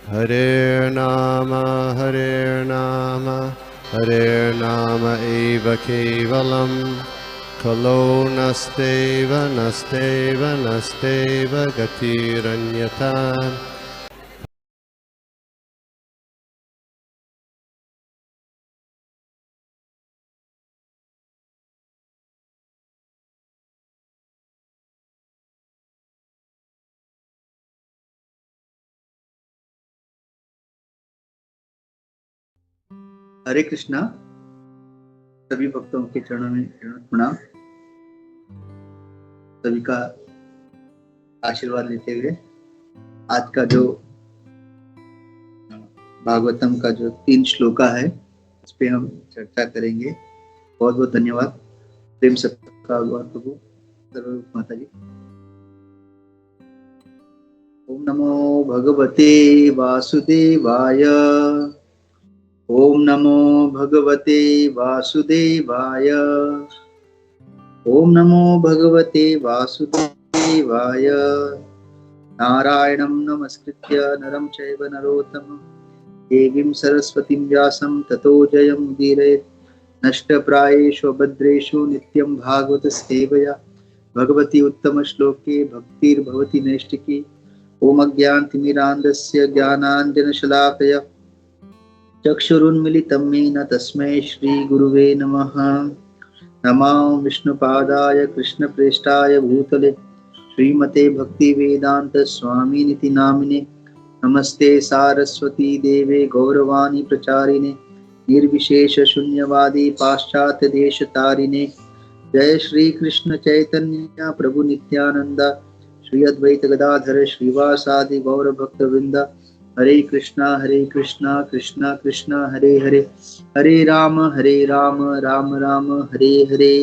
Hare Nama Hare Nama eva kevalam Kalo nasteva nasteva nasteva gatiranyata. हरे कृष्णा। सभी भक्तों के चरणों में प्रणाम। सभी का आशीर्वाद लेते हुए आज का जो भागवतम का जो 3 श्लोका है उस पे हम चर्चा करेंगे। बहुत बहुत धन्यवाद। प्रेम सत्कार प्रभु सर्वरूप माता जी। ओम नमो भगवते वासुदेवाय। ओम नमो भगवते वासुदेवाय। ओम नमो भगवते वासुदेवाय। नारायणं नमस्कृत्य नरं चैव नरोत्तमं देवीं सरस्वतीं व्यासं ततो जयमुदीरयेत्। नष्टप्रायेषु भद्रेषु नित्यं भागवत सेवया भगवती उत्तम श्लोके भक्तिर्भवति नैष्टिकी। ओम अज्ञानतिमिरान्धस्य ज्ञानाञ्जनशलाकया चक्षुरुन्मिलितं येन तस्मै श्रीगुरुवे नमः। नमो विष्णुपादाय कृष्णप्रेष्ठाय भूतले श्रीमते भक्ति वेदांत स्वामिनिति नामिने। नमस्ते सारस्वती देवे गौरवाणी प्रचारिणे निर्विशेष शून्यवादी पाश्चात्य देश तारिणे। जय श्री कृष्ण चैतन्य प्रभु नित्यानंद श्री अद्वैत गदाधर श्रीवासादि गौर भक्त वृंदा। हरे कृष्णा कृष्णा कृष्णा हरे हरे हरे राम राम राम हरे हरे।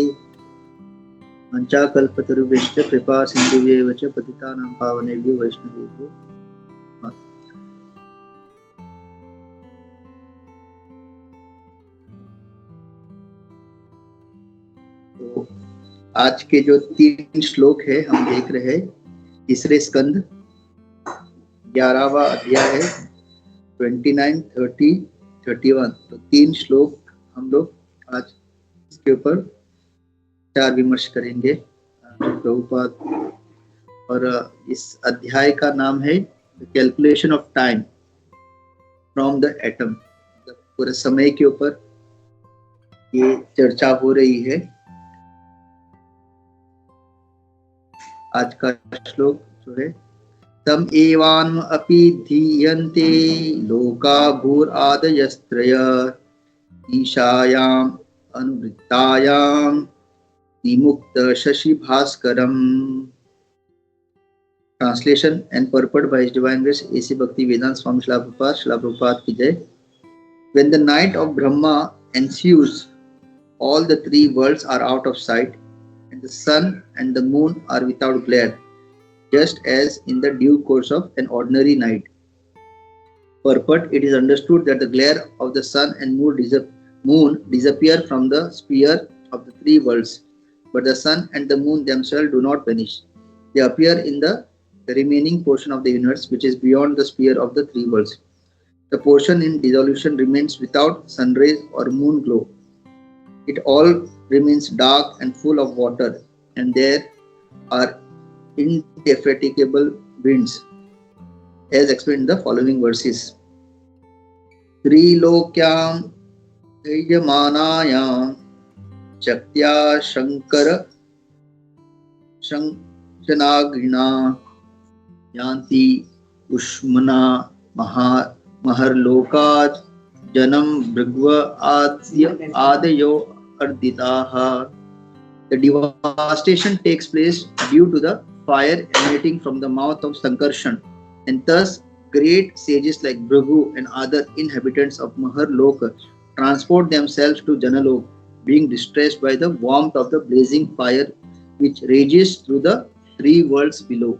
वंचाकल्पतरुभ्यश्च कृपा सिन्धुभ्येव च पतितानां पावनेभ्यो वैष्णवेभ्यो। तो आज के जो 3 श्लोक है हम देख रहे हैं तीसरे स्कंद 11वां अध्याय है 29, 30, 31। तो 3 श्लोक हम लोग आज इसके ऊपर विचार विमर्श करेंगे प्रभुपाद। और इस अध्याय का नाम है calculation of time from the atom. पूरे समय के ऊपर ये चर्चा हो रही है। आज का श्लोक जो है तम एवान्म अपि धीयन्ते लोका भूरादयस्त्रय ईशायाम अनुवृत्तायाम विमुक्त Shashi भास्करम। Translation and purport by His Divine Grace A.C. Bhakti Vedanta Swami Srila Prabhupada ki jai. When the night of Brahma ensues, all the 3 worlds are out of sight, and the sun and the moon are without glare, just as in the due course of an ordinary night. Purport: it is understood that the glare of the sun and moon disappear from the sphere of the 3 worlds, but the sun and the moon themselves do not vanish. They appear in the remaining portion of the universe, which is beyond the sphere of the 3 worlds. The portion in dissolution remains without sun rays or moon glow. It all remains dark and full of water, and there are indefatigable winds, as explained in the following verses. Trilokyam Yamanayam Chaktya Shankara Shankanagrina Yanti Ushmana Maharlokat Janam Brigva Adayo Arditaha. The devastation takes place due to the fire emanating from the mouth of Sankarshan, and thus great sages like Bhrigu and other inhabitants of Maharloka transport themselves to Janalok, being distressed by the warmth of the blazing fire which rages through the 3 worlds below.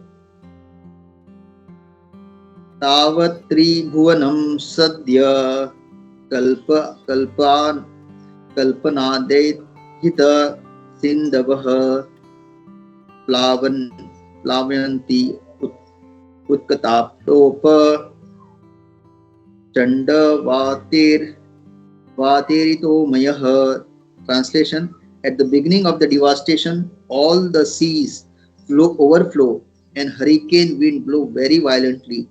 Tavat Tribhuvanam Sadya Kalpanadehita Sindhavah Plavanti Utkataptopa Chanda Vaterito Mayah. Translation: At the beginning of the devastation, all the seas overflow and hurricane wind blow very violently.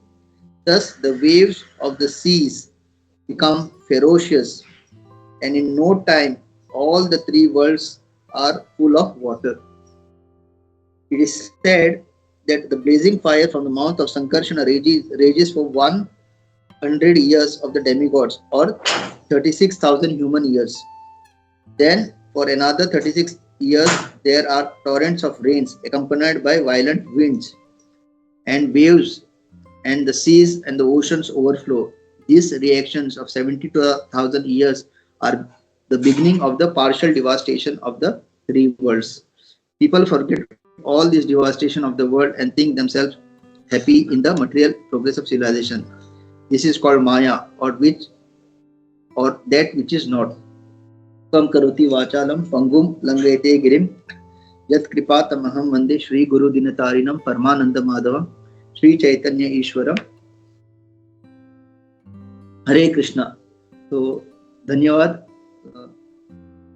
Thus, the waves of the seas become ferocious, and in no time, all the three worlds are full of water. It is said that the blazing fire from the mouth of Sankarsana rages for 100 years of the demigods, or 36,000 human years. Then, for another 36 years, there are torrents of rains accompanied by violent winds and waves, and the seas and the oceans overflow. These reactions of 72,000 years are the beginning of the partial devastation of the three worlds. People forget all this devastation of the world and think themselves happy in the material progress of civilization. This is called Maya, or that which is not. Kam karoti vachalam pangum langete girim yat kripa tamaham vande Shri Guru Dinatarinam Paramananda Madhavam Shri Chaitanya Ishwaram. हरे कृष्णा। तो धन्यवाद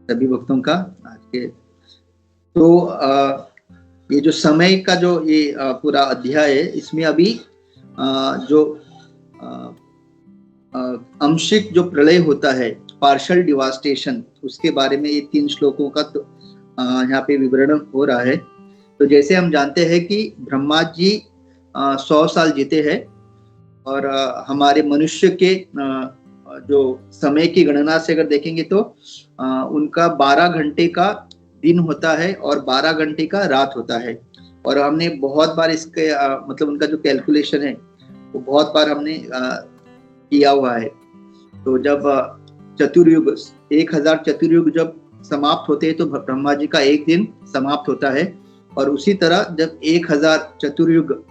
सभी भक्तों का आज के। तो ये जो समय का जो ये पूरा अध्याय है, इसमें अभी जो आंशिक जो प्रलय होता है, पार्शियल डिवास्टेशन, उसके बारे में ये 3 श्लोकों का तो यहाँ पे विवरण हो रहा है। तो जैसे हम जानते हैं कि ब्रह्मा जी 100 साल जीते हैं, और हमारे मनुष्य के जो समय की गणना से अगर देखेंगे तो उनका 12 घंटे का दिन होता है और 12 घंटे का रात होता है। और हमने बहुत बार इसके मतलब उनका जो कैलकुलेशन है वो बहुत बार हमने किया हुआ है। तो जब चतुर्युग 1000 चतुर्युग जब समाप्त होते हैं तो ब्रह्मा जी का एक दिन समाप्त होता है, और उसी तरह जब 1000 चतुर्युग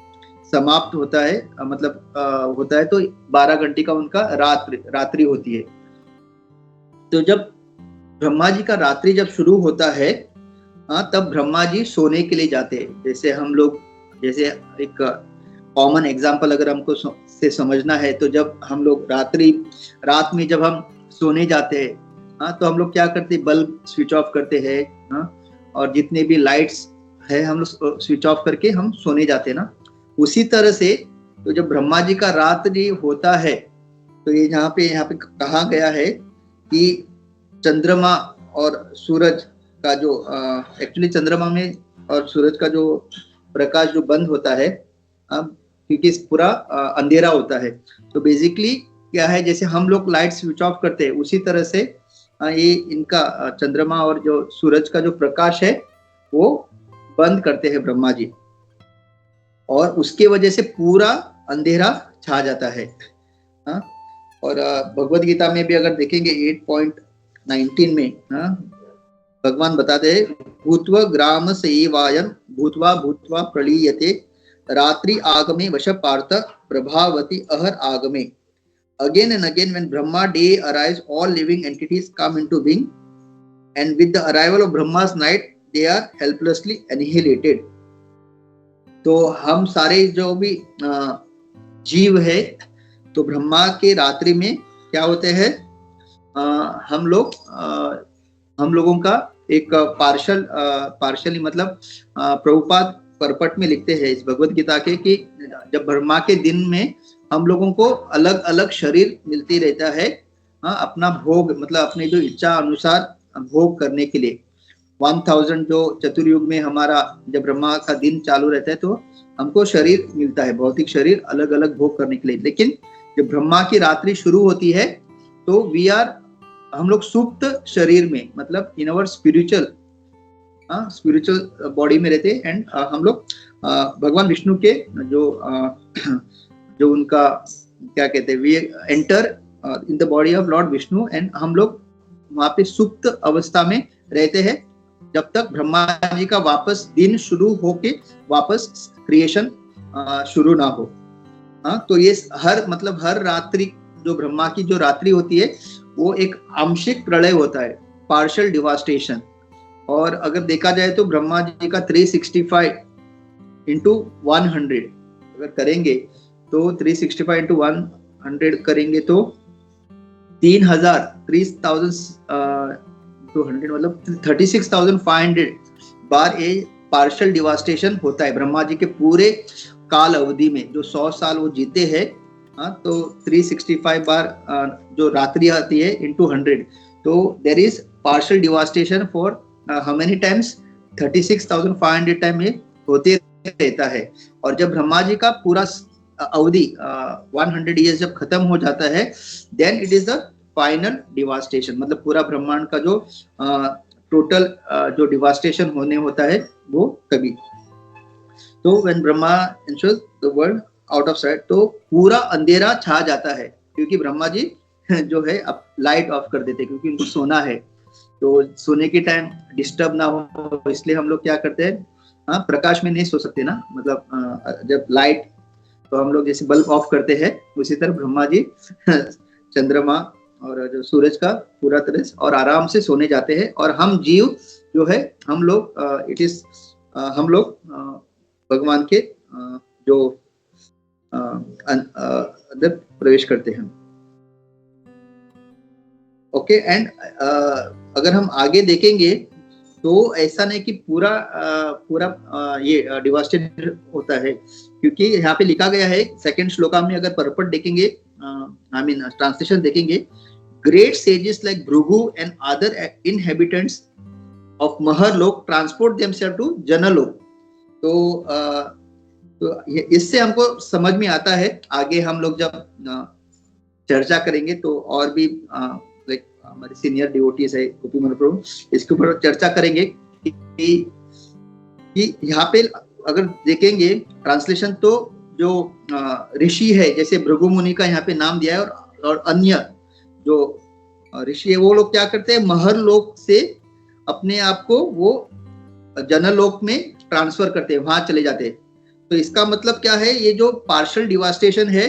समाप्त होता है मतलब होता है तो 12 घंटे का उनका रात्रि होती है। तो जब ब्रह्मा जी का रात्रि जब शुरू होता है तब ब्रह्मा जी सोने के लिए जाते हैं। जैसे हम लोग, जैसे एक कॉमन एग्जांपल अगर हमको से समझना है, तो जब हम लोग रात में जब हम सोने जाते हैं तो हम लोग क्या करते हैं, बल्ब स्विच ऑफ करते हैं और जितने भी लाइट्स है हम लोग स्विच ऑफ करके हम सोने जाते हैं ना। उसी तरह से तो जब ब्रह्मा जी का रात्रि होता है तो ये यहाँ पे कहा गया है कि चंद्रमा और सूरज का जो एक्चुअली चंद्रमा में और सूरज का जो प्रकाश जो बंद होता है क्योंकि पूरा अंधेरा होता है। तो बेसिकली क्या है, जैसे हम लोग लाइट स्विच ऑफ करते हैं उसी तरह से ये इनका चंद्रमा और जो सूरज का जो प्रकाश है वो बंद करते हैं ब्रह्मा जी, और उसके वजह से पूरा अंधेरा छा जाता है। और भगवत गीता में भी अगर देखेंगे 8.19 में भगवान बताते हैं, भूत्वा ग्राम सेवायन भूत्वा भूत्वा प्रलीयते रात्रि आगमे वश Partha Prabhavati अहर आगमे। Again and again when Brahma day arrives, all living entities come into being, and with the arrival of Brahma's night they are helplessly annihilated. तो हम सारे जो भी जीव है तो ब्रह्मा के रात्रि में क्या होते हैं, हम लोगों का एक पार्शली मतलब प्रभुपाद परपट में लिखते हैं इस भगवत गीता के कि जब ब्रह्मा के दिन में हम लोगों को अलग अलग शरीर मिलती रहता है अपना भोग मतलब अपने जो इच्छा अनुसार भोग करने के लिए। 1000 जो चतुर्युग में हमारा जब ब्रह्मा का दिन चालू रहता है तो हमको शरीर मिलता है, भौतिक शरीर अलग अलग भोग करने के लिए। लेकिन जब ब्रह्मा की रात्रि शुरू होती है तो हम लोग सुप्त शरीर में मतलब इन अवर स्पिरिचुअल बॉडी में रहते हैं। एंड हम लोग भगवान विष्णु के जो उनका क्या कहते हैं, we enter in the body of Lord Vishnu, and हम लोग वहां पे सुप्त अवस्था में रहते हैं जब तक ब्रह्मा जी का वापस दिन शुरू होके वापस क्रिएशन शुरू ना हो। तो ये हर रात्रि जो ब्रह्मा की जो रात्रि होती है वो एक आंशिक प्रलय होता है, पार्शियल डिवास्टेशन। और अगर देखा जाए तो ब्रह्मा जी का 365 into 100 अगर करेंगे तो 365 into 100 करेंगे तो 3,000 मतलब 36,500 बार ये पार्शियल डिवास्टेशन होता है ब्रह्मा जी के पूरे काल अवधि में। जो 100 साल वो जीते हैं, तो 365 बार जो रात्रि आती है इंटू 100, तो there is partial devastation for how many times, 36,500 time ये होते रहता है। और जब ब्रह्मा जी का पूरा अवधि 100 ईयर्स जब खत्म हो जाता है, then it is the final devastation, मतलब पूरा ब्रह्मांड का जो टोटल जो डिवास्टेशन होने होता है वो तभी। तो when Brahma ensures the world out of site, तो पूरा अंधेरा छा जाता है, क्योंकि ब्रह्मा जी जो है अब लाइट ऑफ कर देते हैं, क्योंकि उनको सोना है। तो सोने के टाइम डिस्टर्ब ना हो, इसलिए हम लोग क्या करते हैं, प्रकाश में नहीं सो सकते ना, मतलब जब लाइट, तो हम लोग जैसे बल्ब ऑफ करते हैं, उसी तरह ब्रह्मा जी चंद्रमा और जो सूरज का पूरा तरह से और आराम से सोने जाते हैं। और हम जीव जो है, हम लोग हम लोग भगवान के जो अंदर प्रवेश करते हैं। ओके, एंड अगर हम आगे देखेंगे तो ऐसा नहीं कि पूरा ये डिवास्टेड होता है, क्योंकि यहाँ पे लिखा गया है सेकंड श्लोका में, अगर परपट देखेंगे, आई मीन ट्रांसलेशन देखेंगे, great sages like Bhrigu and other inhabitants of Maharloka transport themselves to Janaloka. तो इससे हमको समझ में आता है, आगे हम लोग जब चर्चा करेंगे तो और भी हमारे सीनियर डिवोटीज है गोपी महाप्रभु, इसके ऊपर चर्चा करेंगे कि यहाँ पे अगर देखेंगे ट्रांसलेशन, तो जो ऋषि है, जैसे भृगु मुनि का यहाँ पे नाम दिया है, और अन्य जो ऋषि है, वो लोग क्या करते हैं, महरलोक से अपने आप को वो जनलोक में ट्रांसफर करते हैं, वहां चले जाते हैं। तो इसका मतलब क्या है, ये जो पार्शियल डिवास्टेशन है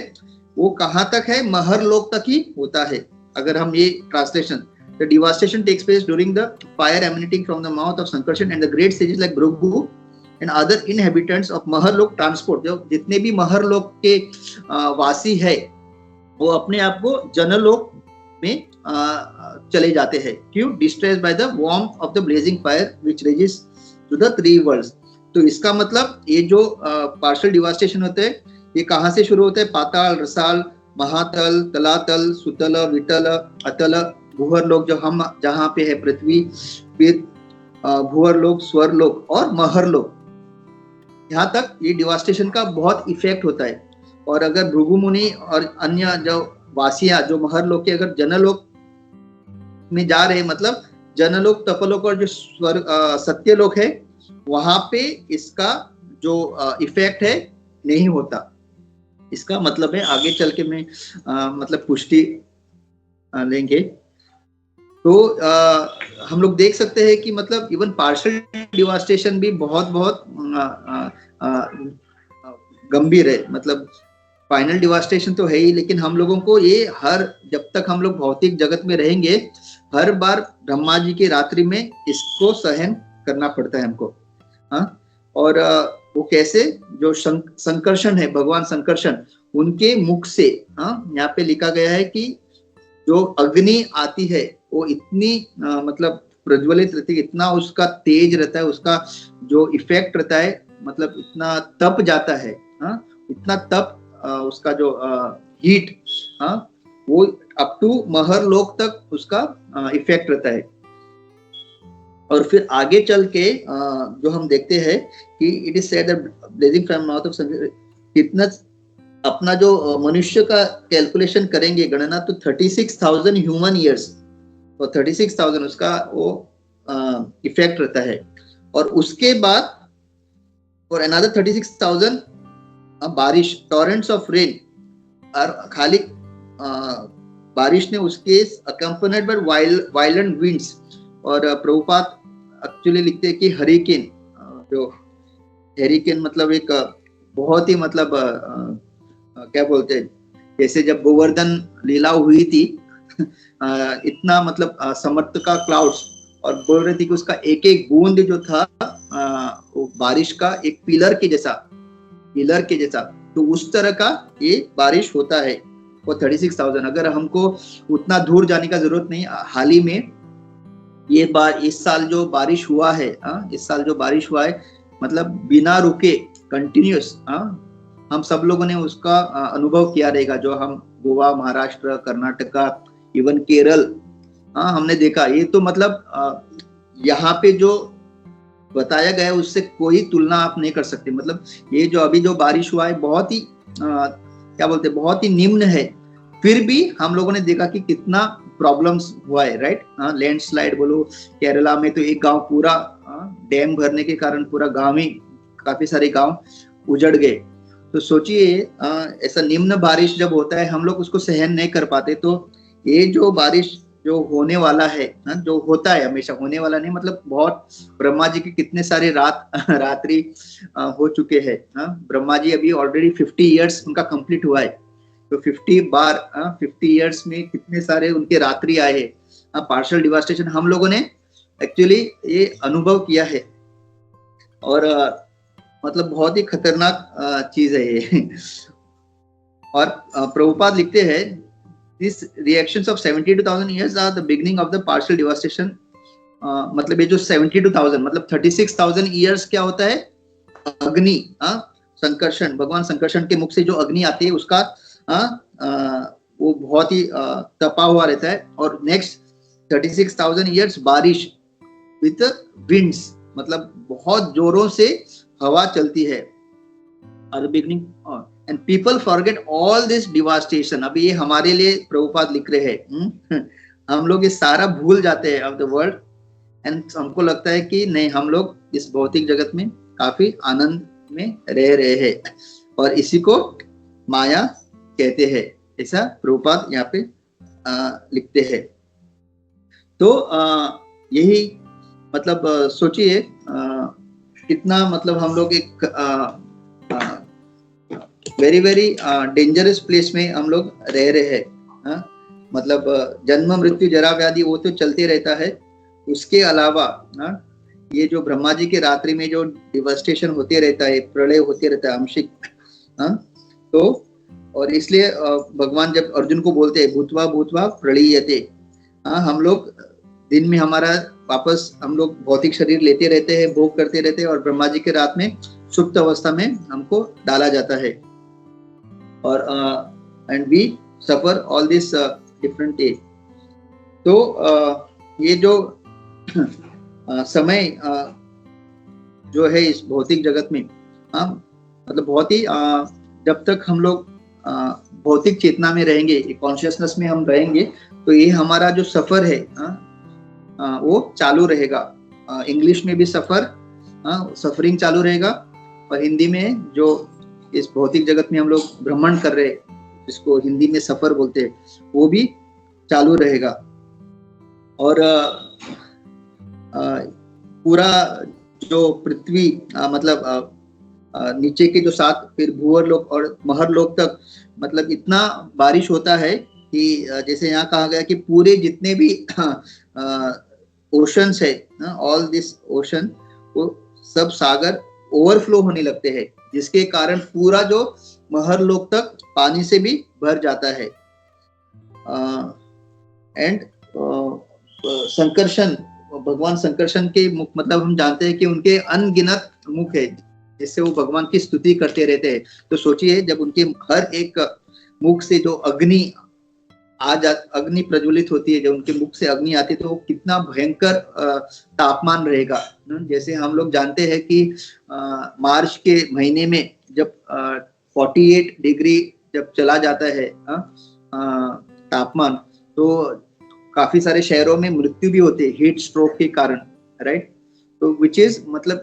वो कहाँ तक है, महरलोक तक ही होता है। अगर हम ये translation, the devastation takes place during the fire emanating from the mouth of Sankarshan and the great sages like Bhrigu and other inhabitants of Maharlok transport, जो जितने भी महरलोक के वासी है, वो अपने आप को जनलोक में चले जाते हैं। क्यों? distressed by the warmth of the blazing fire which rages to the three worlds। तो इसका मतलब ये जो पार्शियल डिवास्टेशन होते हैं, ये कहाँ से शुरू होते हैं, पाताल, रसाल, महातल, तलातल, सुतल, वितल, अतल, भूहरलोक जो हम जहाँ पे है पृथ्वी, फिर भूहरलोक, स्वरलोक और महरलोक, यहाँ तक ये डिवास्टेशन का बहुत इफेक्ट होता है। और अगर भृगु मुनि और अन्य जो वासियां जो महरलोक के अगर जनलोक में जा रहे हैं, मतलब जनलोक, तपलोक और जो सत्यलोक है, वहां पे इसका जो इफेक्ट है नहीं होता। इसका मतलब है, आगे चल के मैं मतलब पुष्टि लेंगे, तो हम लोग देख सकते हैं कि मतलब इवन पार्शियल डिवास्टेशन भी बहुत बहुत गंभीर है। मतलब फाइनल डिवास्टेशन तो है ही, लेकिन हम लोगों को ये जब तक हम लोग भौतिक जगत में रहेंगे, हर बार ब्रह्मा जी की रात्रि में इसको सहन करना पड़ता है हमको। और वो कैसे, जो संकर्षण है, भगवान संकर्षण, उनके मुख से, यहाँ पे लिखा गया है कि जो अग्नि आती है वो इतनी मतलब प्रज्वलित रहती है, इतना उसका तेज रहता है, उसका जो इफेक्ट रहता है, मतलब इतना तप जाता है, इतना तप उसका जो हीट, वो अप टू महरलोक तक उसका इफेक्ट रहता है। और फिर आगे चल के जो हम देखते हैं कि it is said that blazing from mouth of Sankarshan, कितना अपना जो मनुष्य का कैलकुलेशन करेंगे गणना, तो 36,000 ह्यूमन ईयर्स, तो 36,000 उसका वो इफेक्ट रहता है। और उसके बाद और अनदर 36,000 बारिश, टॉरेंट्स ऑफ रेन, और खाली बारिश ने उसके अकम्पनीड बाय वायलेंट विंड्स। और प्रभुपाद एक्चुअली लिखते हैं कि हरिकेन, जो हरिकेन मतलब एक बहुत ही मतलब क्या बोलते हैं, जैसे जब गोवर्धन लीला हुई थी, इतना मतलब समर्थ का क्लाउड्स, और बोल रहे थे कि उसका एक एक बूंद जो था वो बारिश का एक पिलर के जैसा, तो उस तरह का ये बारिश होता है। फॉर 36,000। अगर हमको उतना दूर जाने का जरूरत नहीं, हाल ही में ये इस साल जो बारिश हुआ है, इस साल जो बारिश हुआ है मतलब बिना रुके कंटिन्यूस, हम सब लोगों ने उसका अनुभव किया रहेगा। जो हम गोवा, महाराष्ट्र, कर्नाटका, इवन केरल, हमने देखा। ये तो मतलब यहाँ पे जो बताया गया है उससे कोई तुलना आप नहीं कर सकते। मतलब ये जो अभी जो बारिश हुआ है बहुत ही क्या बोलते हैं, बहुत ही निम्न है, फिर भी हम लोगों ने देखा कि कितना प्रॉब्लम्स हुआ है, राइट। लैंडस्लाइड बोलो, केरला में तो एक गांव पूरा डैम भरने के कारण पूरा गांव ही, काफी सारे गांव उजड़ गए। तो सोचिए ऐसा निम्न बारिश जब होता है हम लोग उसको सहन नहीं कर पाते, तो ये जो बारिश जो होने वाला है, जो होता है हमेशा, होने वाला नहीं मतलब बहुत, ब्रह्मा जी के कितने सारे रात्रि हो चुके हैं। ब्रह्मा जी अभी ऑलरेडी 50 इयर्स उनका कंप्लीट हुआ है, तो 50 इयर्स में कितने सारे उनके रात्रि आए हैं। पार्शियल डिवास्टेशन हम लोगों ने एक्चुअली ये अनुभव किया है, और मतलब बहुत ही खतरनाक चीज है ये। और प्रभुपाद लिखते हैं, These reactions of 72,000 years are the beginning of the partial devastation। मतलब ये जो 72,000 मतलब 36,000 years क्या होता है, अग्नि, संकर्षण, भगवान संकर्षण के मुख से जो अग्नि आती है उसका वो बहुत ही तपा हुआ रहता है। और नेक्स्ट 36,000 years बारिश विथ विंड्स, मतलब बहुत जोरों से हवा चलती है। और beginning and people forget all this devastation. अभी ये हमारे लिए प्रभुपाद लिख रहे हैं, हम लोग ये सारा भूल जाते हैं ऑफ द वर्ल्ड, एंड हमको लगता है कि नहीं, हम लोग इस भौतिक जगत में काफी आनंद में रह रहे हैं, और इसी को माया कहते हैं, ऐसा प्रभुपाद यहाँ पे लिखते हैं। तो यही मतलब सोचिए कितना मतलब हम लोग एक वेरी वेरी डेंजरस प्लेस में हम लोग रह रहे हैं। मतलब जन्म मृत्यु जरा व्याधि वो तो चलते रहता है, उसके अलावा ये जो ब्रह्मा जी के रात्रि में जो डिवास्टेशन होते रहता है, प्रलय होते रहता है आंशिक, तो और इसलिए भगवान जब अर्जुन को बोलते हैं भूतवा भूतवा प्रलीयते, हम लोग दिन में हमारा वापस हम लोग भौतिक शरीर लेते रहते हैं, भोग करते रहते हैं, और ब्रह्मा जी के रात में सुप्त अवस्था में हमको डाला जाता है, और and we suffer all this different age. तो ये जो समय जो है इस भौतिक जगत में, मतलब बहुत ही जब तक हम लोग भौतिक चेतना में रहेंगे, कॉन्शियसनेस में हम रहेंगे, तो ये हमारा जो सफर है वो चालू रहेगा। इंग्लिश में भी सफरिंग चालू रहेगा, और हिंदी में जो इस भौतिक जगत में हम लोग भ्रमण कर रहे हैं, जिसको हिंदी में सफर बोलते हैं, वो भी चालू रहेगा। और पूरा जो पृथ्वी मतलब नीचे के जो 7 फिर भूवर लोक और महर लोक तक, मतलब इतना बारिश होता है कि जैसे यहाँ कहा गया कि पूरे जितने भी ओशंस है, ऑल दिस ओशन, वो सब सागर ओवरफ्लो होने लगते हैं, जिसके कारण पूरा जो महर लोक तक पानी से भी भर जाता है। एंड संकर्षण, भगवान संकर्षण के मुख, मतलब हम जानते हैं कि उनके अनगिनत मुख है, जिससे वो भगवान की स्तुति करते रहते हैं। तो सोचिए जब उनके हर एक मुख से जो अग्नि अग्नि प्रज्वलित होती है, जब उनके मुख से अग्नि आती है, तो वो कितना भयंकर तापमान रहेगा। जैसे हम लोग जानते हैं कि मार्च के महीने में जब 48 डिग्री जब चला जाता है तापमान, तो काफी सारे शहरों में मृत्यु भी होती है हीट स्ट्रोक के कारण, राइट। तो विच इज मतलब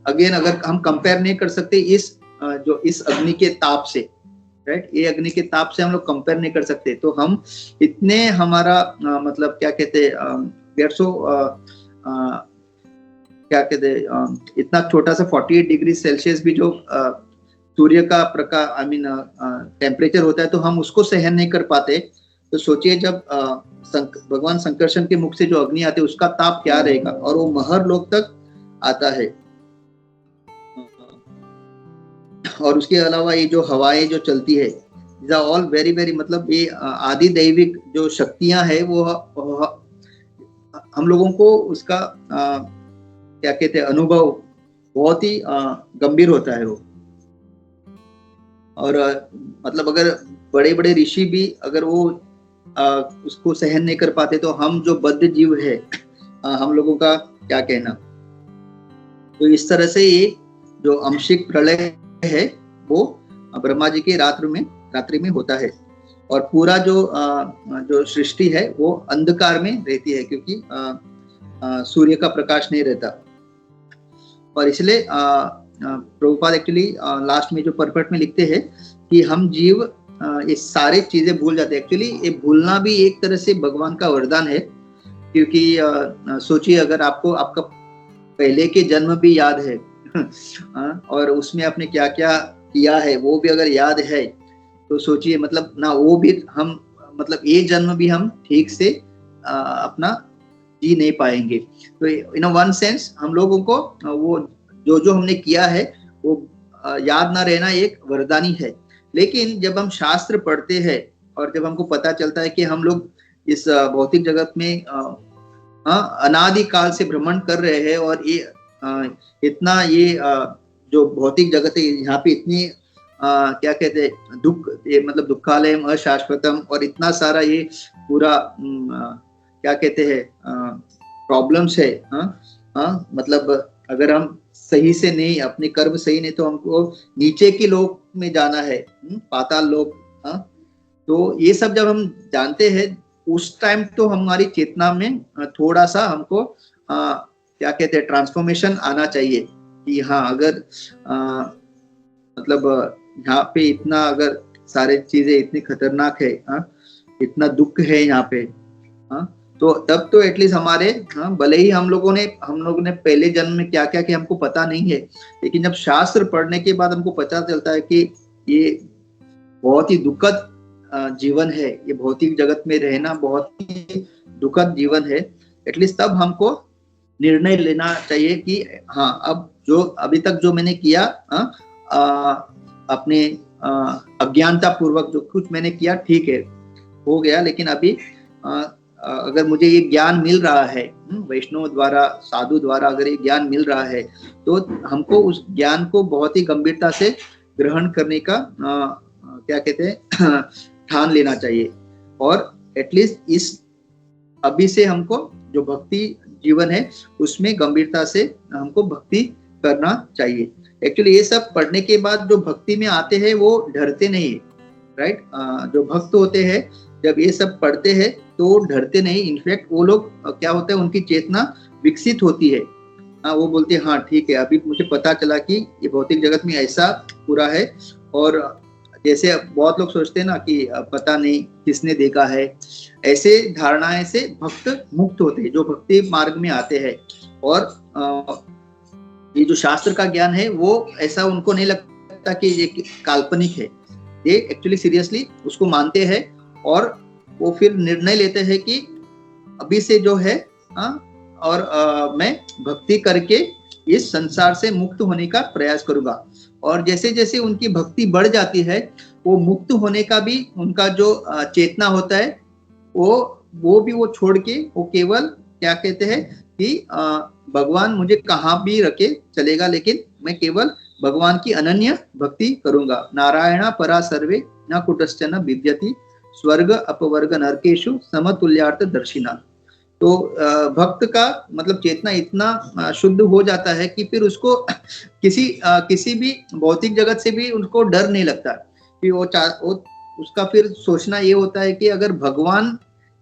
अगेन अगर हम कंपेयर नहीं कर सकते इस अग्नि के ताप से, राइट, ये अग्नि के ताप से हम लोग कंपेयर नहीं कर सकते। तो हम इतने हमारा मतलब क्या कहते हैं, क्या कहते हैं, इतना छोटा सा 48 डिग्री सेल्सियस भी जो सूर्य का प्रकाश टेम्परेचर होता है, तो हम उसको सहन नहीं कर पाते। तो सोचिए जब भगवान संकर्षण के मुख से जो अग्नि आती है उसका ताप क्या रहेगा, और वो महर लोक तक आता है। और उसके अलावा ये जो हवाएं जो चलती है, these are all very very मतलब ये आदि दैविक जो शक्तियां है वो हम लोगों को उसका क्या कहते हैं अनुभव बहुत ही गंभीर होता है वो। और मतलब अगर बड़े बड़े ऋषि भी अगर वो उसको सहन नहीं कर पाते तो हम जो बद्ध जीव है हम लोगों का क्या कहना। तो इस तरह से ये जो आंशिक प्रलय है वो ब्रह्मा जी के रात्रि में होता है और पूरा जो सृष्टि है वो अंधकार में रहती है क्योंकि सूर्य का प्रकाश नहीं रहता। और इसलिए प्रभुपाद एक्चुअली लास्ट में जो पर्पट में लिखते हैं कि हम जीव ये सारे चीजें भूल जाते हैं। एक्चुअली ये भूलना भी एक तरह से भगवान का वरदान है क्योंकि सोचिए अगर आपको आपका पहले के जन्म भी याद है और उसमें आपने क्या क्या किया है वो भी अगर याद है तो सोचिए मतलब ना वो भी हम मतलब ये जन्म भी हम ठीक से अपना जी नहीं पाएंगे। तो इन वन सेंस हम लोगों को वो जो हमने किया है वो याद ना रहना एक वरदानी है। लेकिन जब हम शास्त्र पढ़ते हैं और जब हमको पता चलता है कि हम लोग इस भौतिक जगत में अनादि काल से भ्रमण कर रहे हैं और ये इतना ये जो भौतिक जगत है यहाँ पे इतनी क्या कहते हैं दुख, ये मतलब दुखालयम अशाश्वतम और इतना सारा ये पूरा क्या कहते हैं प्रॉब्लम्स है। मतलब अगर हम सही से नहीं अपने कर्म सही नहीं तो हमको नीचे के लोक में जाना है, पाताल लोक। तो ये सब जब हम जानते हैं उस टाइम तो हमारी चेतना में थोड़ा सा हमको क्या कहते हैं ट्रांसफॉर्मेशन आना चाहिए कि हाँ अगर मतलब यहाँ पे इतना अगर सारे चीजें इतनी खतरनाक है, इतना दुख है यहाँ पे, तो तब तो एटलीस्ट हमारे भले ही हम लोगों ने पहले जन्म में क्या क्या किया हमको पता नहीं है, लेकिन जब शास्त्र पढ़ने के बाद हमको पता चलता है कि ये बहुत ही दुखद जीवन है, ये भौतिक जगत में रहना बहुत ही दुखद जीवन है, एटलीस्ट तब हमको निर्णय लेना चाहिए कि हाँ अब जो अभी तक जो मैंने किया अपने अज्ञानता पूर्वक जो कुछ मैंने किया ठीक है हो गया, लेकिन अभी अगर मुझे ये ज्ञान मिल रहा है वैष्णव द्वारा साधु द्वारा अगर ये ज्ञान मिल रहा है तो हमको उस ज्ञान को बहुत ही गंभीरता से ग्रहण करने का क्या कहते हैं ठान लेना चाहिए। और एटलीस्ट इस अभी से हमको जो भक्ति जीवन है उसमें गंभीरता से हमको भक्ति करना चाहिए। एक्चुअली ये सब पढ़ने के बाद जो भक्ति में आते हैं वो डरते नहीं, राइट। जो भक्त होते हैं जब ये सब पढ़ते हैं तो डरते नहीं, इनफैक्ट वो लोग क्या होता है उनकी चेतना विकसित होती है। वो बोलते हैं हाँ ठीक है अभी मुझे पता चला कि ये भौतिक जगत में ऐसा पूरा है। और जैसे बहुत लोग सोचते हैं ना कि पता नहीं किसने देखा है, ऐसे धारणाएं से भक्त मुक्त होते हैं जो भक्ति मार्ग में आते हैं। और ये जो शास्त्र का ज्ञान है वो ऐसा उनको नहीं लगता कि ये काल्पनिक है, ये एक्चुअली सीरियसली उसको मानते हैं और वो फिर निर्णय लेते हैं कि अभी से जो है मैं भक्ति करके इस संसार से मुक्त होने का प्रयास करूंगा। और जैसे जैसे उनकी भक्ति बढ़ जाती है वो मुक्त होने का भी उनका जो चेतना होता है वो भी वो छोड़ के वो केवल क्या कहते हैं कि भगवान मुझे कहाँ भी रखे चलेगा, लेकिन मैं केवल भगवान की अनन्य भक्ति करूंगा। नारायणा परा सर्वे न कुटश्चन विद्यति स्वर्ग अपवर्ग नरकेशु समतुल्यार्थ दर्शिना। तो भक्त का मतलब चेतना इतना शुद्ध हो जाता है कि फिर उसको किसी भी भौतिक जगत से भी उनको डर नहीं लगता कि वो उसका फिर सोचना ये होता है कि अगर भगवान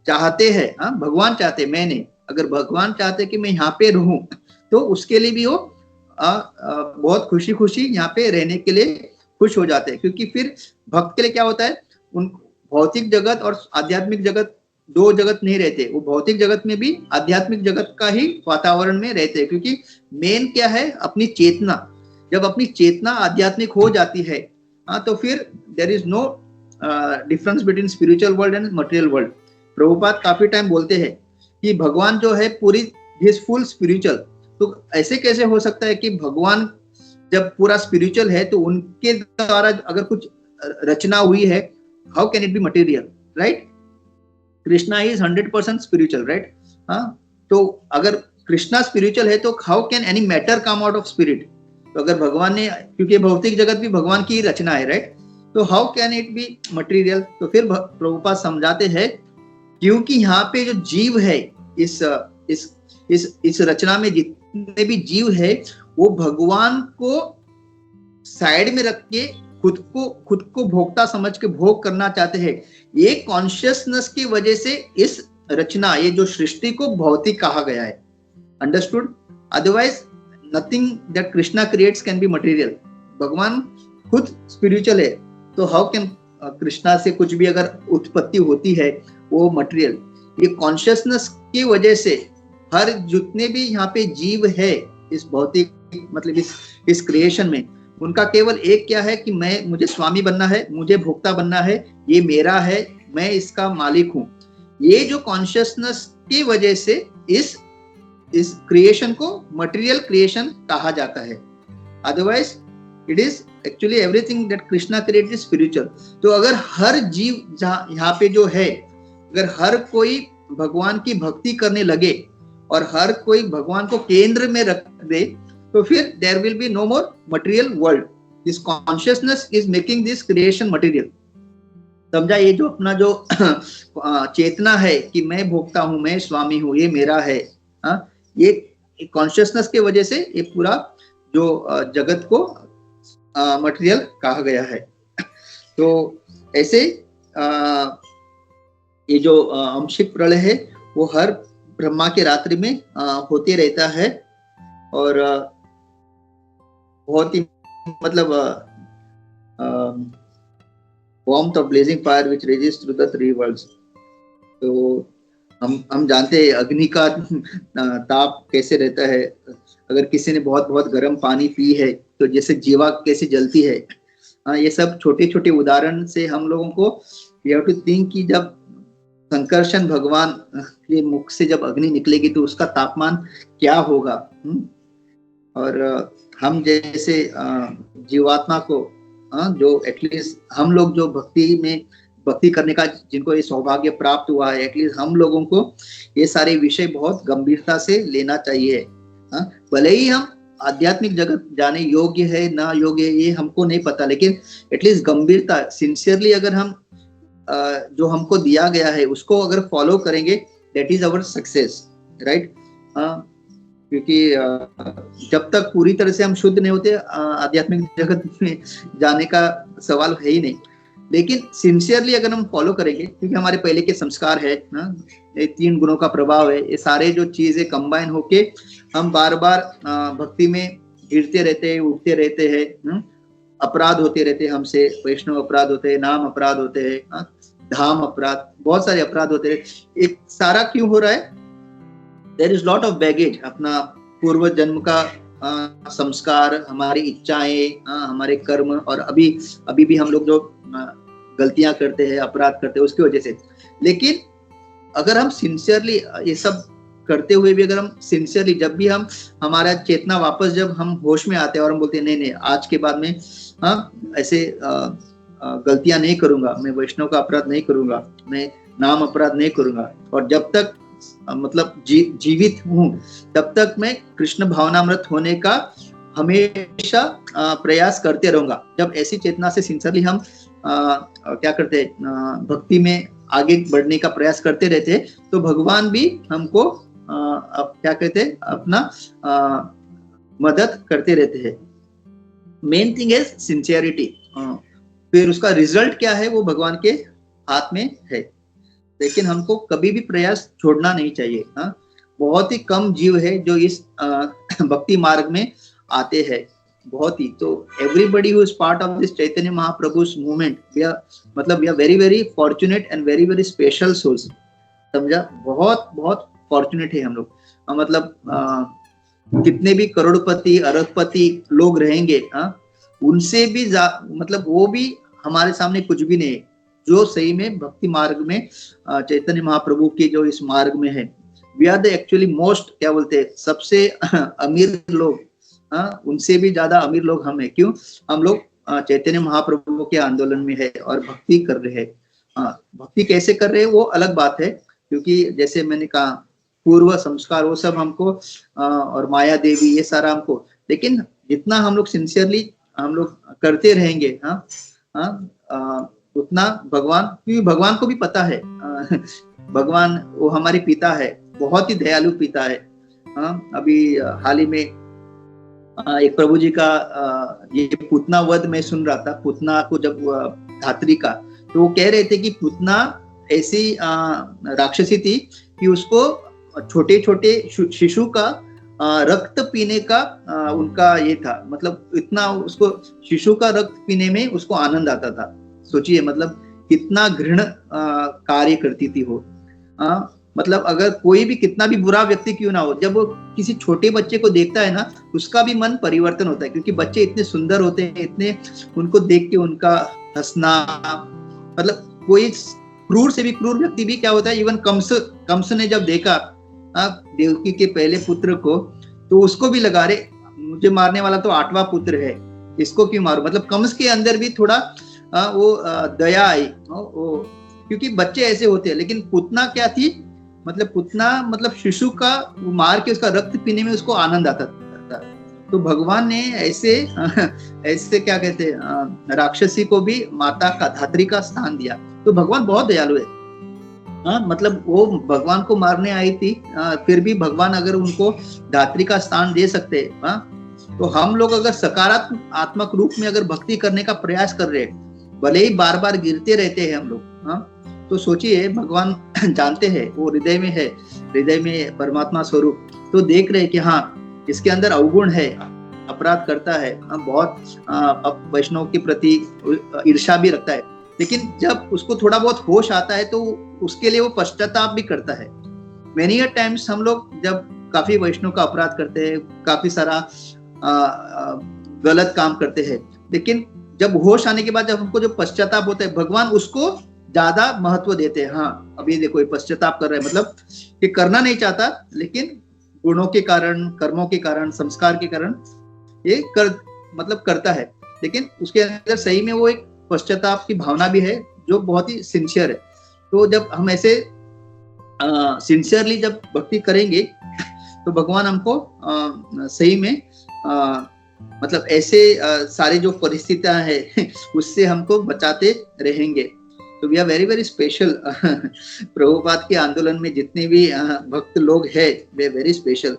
चाहते हैं, भगवान चाहते मैंने अगर भगवान चाहते कि मैं यहाँ पे रहूं तो उसके लिए भी वो बहुत खुशी खुशी यहाँ पे रहने के लिए खुश हो जाते हैं। क्योंकि फिर भक्त के लिए क्या होता है उन भौतिक जगत और आध्यात्मिक जगत दो जगत नहीं रहते, वो भौतिक जगत में भी आध्यात्मिक जगत का ही वातावरण में रहते हैं। क्योंकि मेन क्या है अपनी चेतना, जब अपनी चेतना आध्यात्मिक हो जाती है तो फिर there is no difference between spiritual world and material world. Prabhupada काफी टाइम बोलते हैं कि भगवान जो है पूरी हिज फुल स्पिरिचुअल, तो ऐसे कैसे हो सकता है कि भगवान जब पूरा स्पिरिचुअल है तो उनके द्वारा अगर कुछ रचना हुई है how can it be material, right? Krishna is 100% spiritual, right? तो अगर कृष्णा स्पिरिचुअल है तो how can any matter come out of spirit? तो अगर भगवान ने, क्योंकि भौतिक जगत भी भगवान की रचना है, राइट? तो how can it be material? तो फिर प्रभुपाद समझाते हैं क्योंकि यहाँ पे जो जीव है, इस रचना में जितने भी जीव है वो भगवान को साइड में रख के खुद को भोक्ता समझ के भोग करना चाहते हैं। ये कॉन्शियसनेस की वजह से इस रचना, ये जो सृष्टि को भौतिक कहा गया है। Understood? Otherwise nothing that Krishna creates can be material. भगवान खुद स्पिरिचुअल है, तो हाउ कैन कृष्णा से कुछ भी अगर उत्पत्ति होती है वो मटेरियल? ये कॉन्शियसनेस की वजह से हर जितने भी यहाँ पे जीव है इस भौतिक मतलब इस क्रिएशन में, उनका केवल एक क्या है कि मुझे स्वामी बनना है, मुझे भोक्ता बनना है, ये मेरा है, मैं इसका मालिक हूं। ये जो कॉन्शियसनेस की वजह से इस क्रिएशन को मटेरियल क्रिएशन कहा जाता है। Otherwise it is actually everything that Krishna create is spiritual. तो अगर हर जीव यहाँ पे जो है, अगर हर कोई भगवान की भक्ति करने लगे और हर कोई भगवान को केंद्र में रख दे, तो फिर there will be no more material world. This consciousness is making this creation material. समझा? ये जो अपना जो चेतना है कि मैं भोक्ता हूं, मैं स्वामी हूं, ये मेरा है, ये कॉन्शियसनेस के वजह से ये पूरा जो जगत को मटेरियल कहा गया है। तो ऐसे ये जो अंशिक प्रलय है वो हर ब्रह्मा के रात्रि में होते रहता है और बहुत ही मतलब warmth of blazing fire which rages through the three worlds। तो हम जानते हैं अग्नि का ताप कैसे रहता है। अगर किसी ने बहुत बहुत गर्म पानी पी है तो जैसे जीवा कैसे जलती है। ये सब छोटे छोटे उदाहरण से हम लोगों को वी हैव टू थिंक कि जब संकर्षण भगवान के मुख से जब अग्नि निकलेगी तो उसका तापमान क्या होगा। और हम जैसे जीवात्मा को जो एटलीस्ट हम लोग जो भक्ति करने का जिनको ये सौभाग्य प्राप्त हुआ है, एटलीस्ट हम लोगों को ये सारे विषय बहुत गंभीरता से लेना चाहिए। भले ही हम आध्यात्मिक जगत जाने योग्य है ना योग्य ये हमको नहीं पता, लेकिन एटलीस्ट गंभीरता सिंसियरली अगर हम जो हमको दिया गया है उसको अगर फॉलो करेंगे, that is our success, right? क्योंकि जब तक पूरी तरह से हम शुद्ध नहीं होते आध्यात्मिक जगत में जाने का सवाल है ही नहीं। लेकिन सिंसियरली अगर हम फॉलो करेंगे, क्योंकि हमारे पहले के संस्कार है ना, ये 3 गुणों का प्रभाव है, ये सारे जो चीजें कंबाइन होके हम बार बार भक्ति में गिरते रहते हैं, उठते रहते हैं, अपराध होते रहते हैं हमसे, वैष्णव अपराध होते हैं, नाम अपराध होते हैं, धाम अपराध, बहुत सारे अपराध होते हैं। एक सारा क्यों हो रहा है? There is lot of baggage, अपना पूर्व जन्म का संस्कार, हमारी इच्छाएं, हमारे कर्म, और अभी भी हम लोग जो गलतियां करते हैं, अपराध करते हैं उसकी वजह से। लेकिन अगर हम सिंसियरली ये सब करते हुए भी अगर हम सिंसियरली, जब भी हम हमारा चेतना वापस जब हम होश में आते हैं और हम बोलते हैं नहीं आज के बाद में ऐसे गलतियां नहीं करूंगा, मैं वैष्णव का अपराध नहीं करूंगा, मैं नाम अपराध नहीं करूंगा, और जब तक मतलब जीवित हूं तब तक मैं कृष्ण भावनामृत होने का हमेशा प्रयास करते रहूंगा। जब ऐसी चेतना से सिंसियरली हम क्या करते हैं, भक्ति में आगे बढ़ने का प्रयास करते रहते हैं, तो भगवान भी हमको क्या कहते हैं, अपना मदद करते रहते हैं। मेन थिंग है सिंसियरिटी। फिर उसका रिजल्ट क्या है वो भगवान के हाथ में है, लेकिन हमको कभी भी प्रयास छोड़ना नहीं चाहिए। बहुत ही कम जीव है जो इस भक्ति मार्ग में आते हैं, बहुत ही। तो everybody who is part of this Chaitanya Mahaprabhu's movement, we are very very fortunate and very very special souls. समझा? बहुत बहुत फॉर्चुनेट है हम लोग। मतलब कितने भी करोड़पति अरबपति लोग रहेंगे, उनसे भी मतलब वो भी हमारे सामने कुछ भी नहीं है जो सही में भक्ति मार्ग में चैतन्य महाप्रभु के जो इस मार्ग में है। We are the actually most, क्या बोलते हैं, सबसे अमीर लोग, उनसे भी ज्यादा अमीर लोग हम हैं। क्यों? हम लोग चैतन्य महाप्रभु के आंदोलन में है और भक्ति कर रहे हैं। भक्ति कैसे कर रहे हैं वो अलग बात है, क्योंकि जैसे मैंने कहा पूर्व संस्कार वो सब हमको और माया देवी ये सारा हमको, लेकिन जितना हम लोग सिंसियरली हम लोग करते रहेंगे उतना भगवान, क्योंकि भगवान को भी पता है भगवान वो हमारे पिता है, बहुत ही दयालु पिता है। अभी हाल ही में एक प्रभु जी का ये पुतना वध में सुन रहा था। पुतना को जब धात्री का, तो वो कह रहे थे कि पुतना ऐसी राक्षसी थी कि उसको छोटे छोटे शिशु का रक्त पीने का उनका ये था, मतलब इतना उसको शिशु का रक्त पीने में उसको आनंद आता था। सोचिए मतलब कितना घृण कार्य करती थी वो। मतलब अगर कोई भी कितना भी बुरा व्यक्ति क्यों ना हो, जब वो किसी छोटे बच्चे को देखता है ना, उसका भी मन परिवर्तन होता है, क्योंकि बच्चे इतने सुंदर होते हैं, इतने उनको देख के उनका हंसना, मतलब कोई क्रूर से भी क्रूर व्यक्ति भी क्या होता है, इवन कंस ने जब देखा देवकी के पहले पुत्र को, तो उसको भी लगा रहे मुझे मारने वाला तो 8वां पुत्र है, इसको क्यों मारो। मतलब कंस के अंदर भी थोड़ा वो दया आई, क्योंकि बच्चे ऐसे होते हैं। लेकिन पुतना क्या थी, मतलब पुतना मतलब शिशु का मार के उसका रक्त पीने में उसको आनंद आता था। तो भगवान ने ऐसे ऐसे क्या कहते हैं राक्षसी को भी माता का धात्री का स्थान दिया। तो भगवान बहुत दयालु है। मतलब वो भगवान को मारने आई थी, फिर भी भगवान अगर उनको धात्री का स्थान दे सकते हैं, तो हम लोग अगर सकारात्मक रूप में अगर भक्ति करने का प्रयास कर रहे हैं, भले ही बार बार गिरते रहते हैं हम लोग, तो सोचिए भगवान जानते हैं, वो हृदय में है, हृदय में परमात्मा स्वरूप, तो देख रहे हैं कि हाँ इसके अंदर अवगुण है, अपराध करता है, बहुत वैष्णव के प्रति ईर्ष्या भी रखता है। लेकिन जब उसको थोड़ा बहुत होश आता है तो उसके लिए वो पश्चाताप भी करता है। मेनी टाइम्स हम लोग जब काफी वैष्णव का अपराध करते हैं, काफी सारा गलत काम करते हैं, लेकिन जब होश आने के बाद जब हमको जो पश्चाताप होता है, भगवान उसको ज्यादा महत्व देते हैं। हाँ अभी देखो ये पश्चाताप कर रहे हैं, मतलब ये करना नहीं चाहता, लेकिन गुणों के कारण, कर्मों के कारण, संस्कार के कारण ये करता है। लेकिन उसके अंदर सही में वो एक पश्चाताप की भावना भी है जो बहुत ही सिंसियर है। तो जब हम ऐसे सिंसियरली जब भक्ति करेंगे तो भगवान हमको सही में मतलब ऐसे सारी जो परिस्थितियां हैं उससे हमको बचाते रहेंगे। तो we are very very special. Prabhupada के आंदोलन में जितने भी भक्त लोग हैं वे वेरी स्पेशल।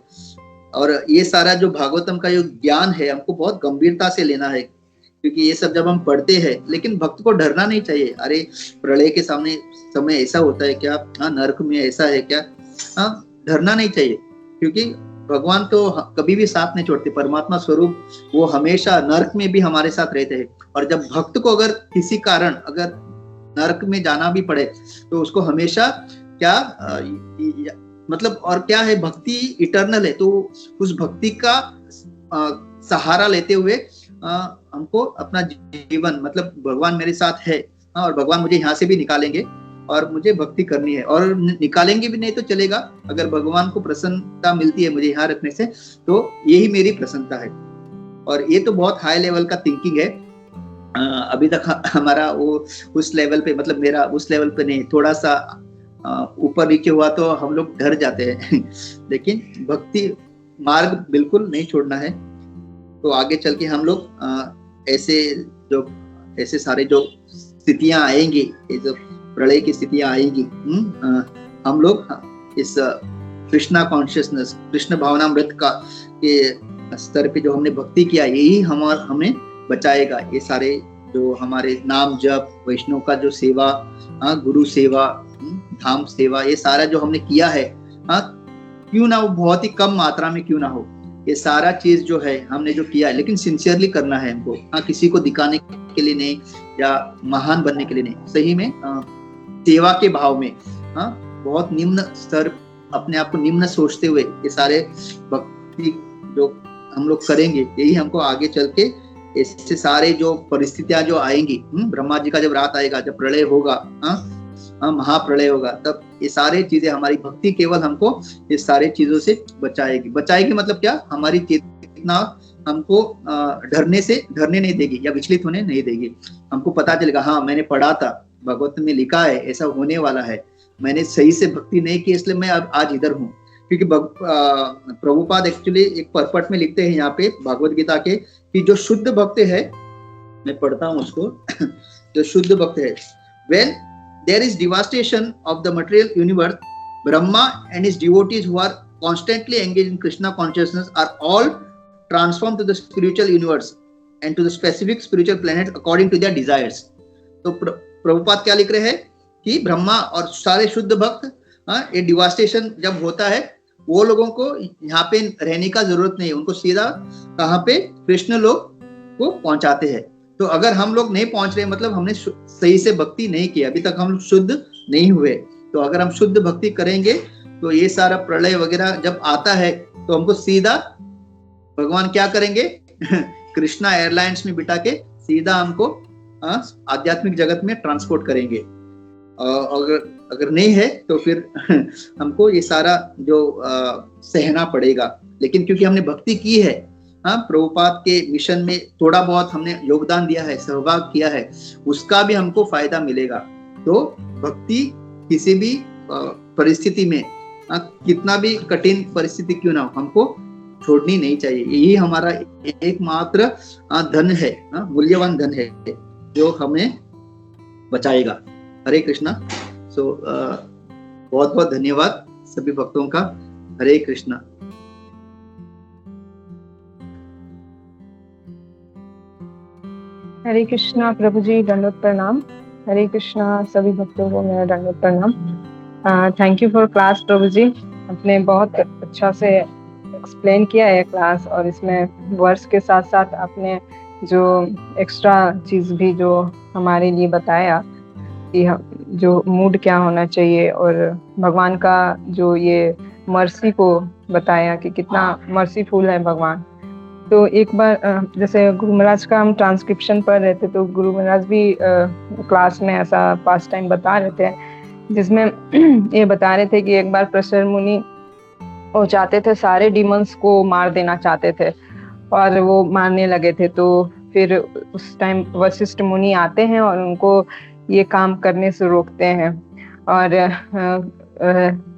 और ये सारा जो भागवतम का जो ज्ञान है हमको बहुत गंभीरता से लेना है, क्योंकि ये सब जब हम पढ़ते हैं, लेकिन भक्त को डरना नहीं चाहिए। अरे प्रलय के सामने समय ऐसा होता है क्या, नरक में ऐसा है क्या, डरना नहीं चाहिए, क्योंकि भगवान तो कभी भी साथ नहीं छोड़ते। परमात्मा स्वरूप वो हमेशा नरक में भी हमारे साथ रहते हैं। और जब भक्त को अगर किसी कारण अगर नरक में जाना भी पड़े तो उसको हमेशा क्या मतलब, और क्या है, भक्ति इटर्नल है। तो उस भक्ति का सहारा लेते हुए हमको अपना जीवन, मतलब भगवान मेरे साथ है और भगवान मुझे यहाँ से भी निकालेंगे और मुझे भक्ति करनी है, और निकालेंगे भी नहीं तो चलेगा। अगर भगवान को प्रसन्नता मिलती है मुझे यहाँ रखने से, तो यही मेरी प्रसन्नता है। और ये तो बहुत हाई लेवल का थिंकिंग है। अभी तक हमारा वो उस लेवल पे, मतलब मेरा उस लेवल पे नहीं, थोड़ा सा ऊपर नीचे हुआ तो हम लोग डर जाते हैं। लेकिन भक्ति मार्ग बिल्कुल नहीं छोड़ना है। तो आगे चल के हम लोग ऐसे सारे जो स्थितियां आएंगी, ये जो प्रलय की स्थितियां आएंगी, हम लोग इस कृष्णा कॉन्शियसनेस, कृष्ण भावनामृत का के स्तर पे जो हमने भक्ति किया, यही हमें बचाएगा। ये सारे जो हमारे नाम जप, वैष्णव का जो सेवा, गुरु सेवा, धाम सेवा, ये सारा जो हमने किया है, क्यों ना वो बहुत ही कम मात्रा में क्यों ना हो, ये सारा चीज जो है हमने जो किया है, लेकिन सिंसियरली करना है हमको। किसी को दिखाने के लिए नहीं या महान बनने के लिए नहीं, सही में सेवा के भाव में, बहुत निम्न स्तर, अपने आप को निम्न सोचते हुए ये सारे भक्ति जो हम लोग करेंगे, यही हमको आगे चल के ऐसे सारे जो परिस्थितियां जो आएंगी, ब्रह्मा जी का जब रात आएगा, जब प्रलय होगा, महाप्रलय होगा, तब ये सारे चीजें, हमारी भक्ति केवल हमको ये सारे चीजों से बचाएगी। मतलब क्या, हमारी चेतना हमको डरने नहीं देगी या विचलित होने नहीं देगी। हमको पता चलेगा, हाँ मैंने पढ़ा था, भगवत में लिखा है ऐसा होने वाला है, मैंने सही से भक्ति नहीं की इसलिए मैं अब आज इधर हूँ। क्योंकि प्रभुपाद एक्चुअली एक परपट में लिखते हैं यहाँ पे भागवत गीता के कि जो शुद्ध भक्त है, मैं पढ़ता हूँ उसको जो शुद्ध भक्त है, when there is devastation of the material universe, Brahma and his devotees who are constantly engaged in Krishna consciousness are all transformed to the spiritual universe and to the specific spiritual planets according to their desires. तो प्रभुपाद क्या लिख रहे हैं कि ब्रह्मा और सारे शुद्ध भक्त, ये डिवास्टेशन जब होता है वो लोगों को यहाँ पे रहने का जरूरत नहीं है, उनको सीधा कहाँ पे कृष्ण लोग को पहुंचाते हैं। तो अगर हम लोग नहीं पहुंच रहे मतलब हमने सही से भक्ति नहीं की, अभी तक हम लोग शुद्ध नहीं हुए। तो अगर हम शुद्ध भक्ति करेंगे तो ये सारा प्रलय वगैरह जब आता है तो हमको सीधा भगवान क्या करेंगे कृष्णा एयरलाइंस में बिठा के सीधा हमको आध्यात्मिक जगत में ट्रांसपोर्ट करेंगे। अगर नहीं है तो फिर हमको ये सारा जो सहना पड़ेगा। लेकिन क्योंकि हमने भक्ति की है, प्रभुपाद के मिशन में थोड़ा बहुत हमने योगदान दिया है, सहभाग किया है, उसका भी हमको फायदा मिलेगा। तो भक्ति किसी भी परिस्थिति में, कितना भी कठिन परिस्थिति क्यों ना हो, हमको छोड़नी नहीं चाहिए। यही हमारा एकमात्र धन है, मूल्यवान धन है जो हमें बचाएगा। हरे कृष्णा। सो बहुत बहुत धन्यवाद सभी भक्तों का। हरे कृष्णा। हरे कृष्णा प्रभु जी, दंडवत प्रणाम। हरे कृष्णा सभी भक्तों को मेरा दंडवत प्रणाम। थैंक यू फॉर क्लास प्रभु जी, आपने बहुत अच्छा से एक्सप्लेन किया है क्लास, और इसमें वर्ड्स के साथ साथ आपने जो एक्स्ट्रा चीज़ भी जो हमारे लिए बताया कि जो मूड क्या होना चाहिए, और भगवान का जो ये मर्सी को बताया कि कितना मर्सीफुल है भगवान। तो एक बार जैसे गुरु महाराज का हम ट्रांसक्रिप्शन पढ़ रहे थे, तो गुरु महाराज भी क्लास में ऐसा पास टाइम बता रहे थे, जिसमें ये बता रहे थे कि एक बार प्रसर मुनि वो चाहते थे, सारे डीमंस को मार देना चाहते थे और वो मारने लगे थे। तो फिर उस टाइम वशिष्ठ मुनि आते हैं और उनको ये काम करने से रोकते हैं। और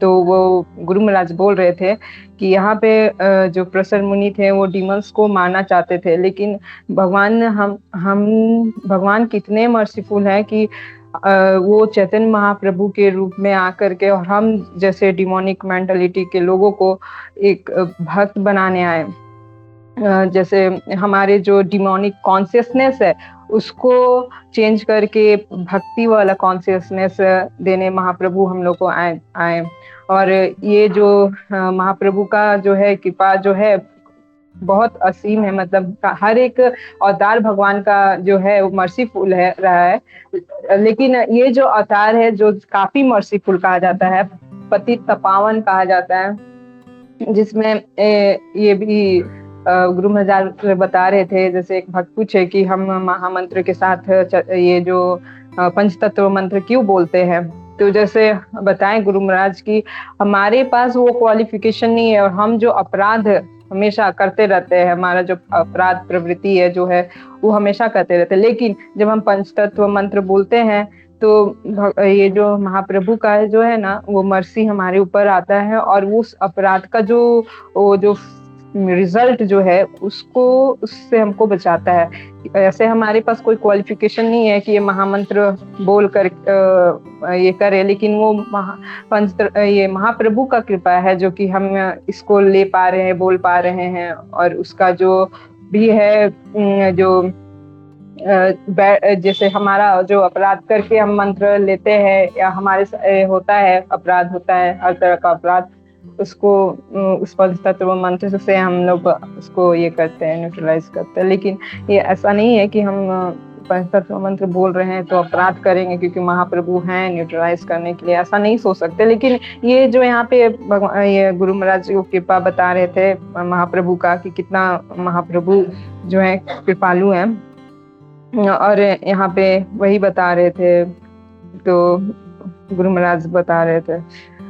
तो वो गुरु महाराज बोल रहे थे कि यहाँ पे जो प्रसर मुनि थे वो डीमंस को मारना चाहते थे, लेकिन भगवान कितने मर्सीफुल हैं कि वो चैतन्य महाप्रभु के रूप में आकर के और हम जैसे डिमोनिक मेंटालिटी के लोगों को एक भक्त बनाने आए। जैसे हमारे जो डिमोनिक कॉन्शियसनेस है उसको चेंज करके भक्ति वाला कॉन्शियसनेस देने महाप्रभु हम लोग को आए। और ये जो महाप्रभु का जो है कृपा जो है बहुत असीम है, मतलब हर एक अवतार भगवान का जो है वो मर्सीफुल है रहा है। लेकिन ये जो अवतार है जो काफी मर्सीफुल कहा जाता है, पतित पावन कहा जाता है, जिसमें ये भी गुरु महाराज बता रहे थे, जैसे एक भक्त पूछे कि हम महामंत्र के साथ ये जो पंचतत्व मंत्र क्यों बोलते हैं, तो जैसे बताएं गुरु महाराज की हमारे पास वो क्वालिफिकेशन नहीं है और हम जो अपराध हमेशा करते रहते हैं, हमारा जो अपराध प्रवृत्ति है जो है वो हमेशा करते रहते हैं। लेकिन जब हम पंचतत्व मंत्र बोलते हैं तो ये जो महाप्रभु का जो है ना वो मर्सी हमारे ऊपर आता है और उस अपराध का जो रिजल्ट जो है उससे हमको बचाता है। ऐसे हमारे पास कोई क्वालिफिकेशन नहीं है कि ये महामंत्र बोल कर ये करे, लेकिन वो ये महाप्रभु का कृपा है जो कि हम इसको ले पा रहे हैं, बोल पा रहे हैं। और उसका जो भी है जो जैसे हमारा जो अपराध करके हम मंत्र लेते हैं या हमारे होता है अपराध होता है हर तरह का अपराध, उसको उस पंचतत्व मंत्र से हम लोग उसको ये करते हैं, न्यूट्रलाइज करते हैं। लेकिन ये ऐसा नहीं है कि हम पंचतत्व मंत्र बोल रहे हैं तो अपराध करेंगे क्योंकि महाप्रभु हैं न्यूट्रलाइज करने के लिए, ऐसा नहीं सोच सकते। लेकिन ये जो यहाँ पे ये गुरु महाराज को कृपा बता रहे थे महाप्रभु का कि कितना महाप्रभु जो है कृपालु हैं, और यहाँ पे वही बता रहे थे। तो गुरु महाराज बता रहे थे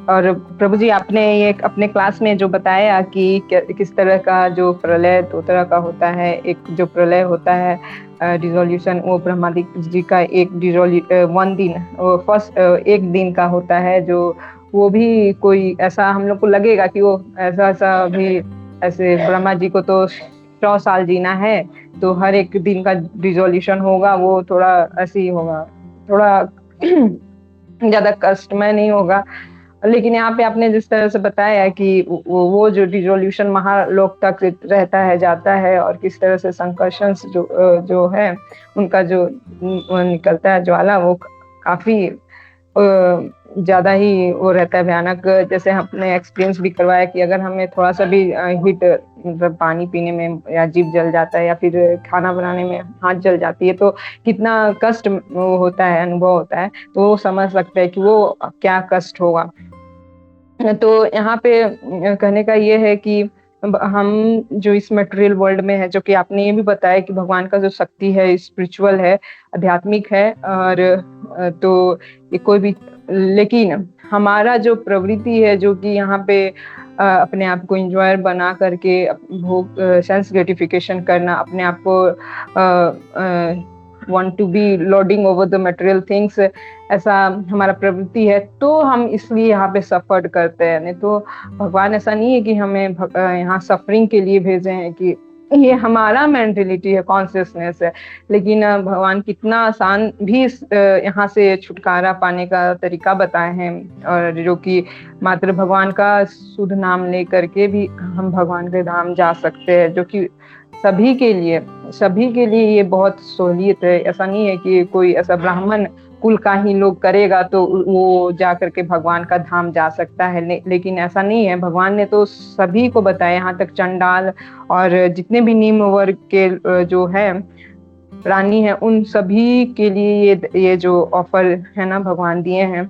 और प्रभु जी, आपने ये अपने क्लास में जो बताया कि किस तरह का जो प्रलय 2 तरह का होता है। एक जो प्रलय होता है डिसोल्यूशन, वो ब्रह्मा जी का एक 1 दिन, वो फर्स्ट 1 दिन का होता है, जो वो भी कोई ऐसा हम लोग को लगेगा कि वो ऐसा भी, ऐसे ब्रह्मा जी को तो 100 साल जीना है, तो हर एक दिन का डिसोल्यूशन होगा, वो थोड़ा ऐसे ही होगा, थोड़ा ज्यादा कष्टमय नहीं होगा। लेकिन यहाँ पे आपने जिस तरह से बताया कि वो जो डिसोल्यूशन महालोक तक रहता है, जाता है, और किस तरह से संकर्षण जो है उनका जो निकलता है ज्वाला, वो काफी ज्यादा ही वो रहता है भयानक। जैसे हमने एक्सपीरियंस भी करवाया कि अगर हमें थोड़ा सा भी हीट, मतलब पानी पीने में या जीभ जल जाता है, या फिर खाना बनाने में हाथ जल जाती है, तो कितना कष्ट वो होता है, अनुभव होता है, तो वो समझ सकते हैं कि वो क्या कष्ट होगा। तो यहाँ पे कहने का ये है कि हम जो इस मटेरियल वर्ल्ड में है, जो कि आपने ये भी बताया कि भगवान का जो शक्ति है स्पिरिचुअल है, आध्यात्मिक है, और तो ये कोई भी, लेकिन हमारा जो प्रवृत्ति है जो कि यहाँ पे अपने आप को इंजॉयर बना करके भोग, सेंस ग्रेटिफिकेशन करना, अपने आप को want to be lording over the material things, ऐसा हमारा प्रवृत्ति है, तो हम इसलिए यहाँ पे सफर करते हैं। नहीं तो भगवान ऐसा नहीं है कि हमें यहाँ सफरिंग के लिए भेजे हैं, कि ये हमारा मेंटलिटी है, कॉन्शियसनेस है। लेकिन भगवान कितना आसान भी यहाँ से छुटकारा पाने का तरीका बताए हैं, और जो कि मात्र भगवान का शुद्ध नाम ले करके भी हम भगवान के धाम जा सकते हैं, जो कि सभी के लिए ये बहुत सहूलियत है। ऐसा नहीं है कि कोई ऐसा ब्राह्मण कुल का ही लोग करेगा तो वो जा करके भगवान का धाम जा सकता है, लेकिन ऐसा नहीं है। भगवान ने तो सभी को बताया, यहाँ तक चंडाल और जितने भी निम्न वर्ग के जो है प्राणी है, उन सभी के लिए ये जो ऑफर है ना भगवान दिए हैं।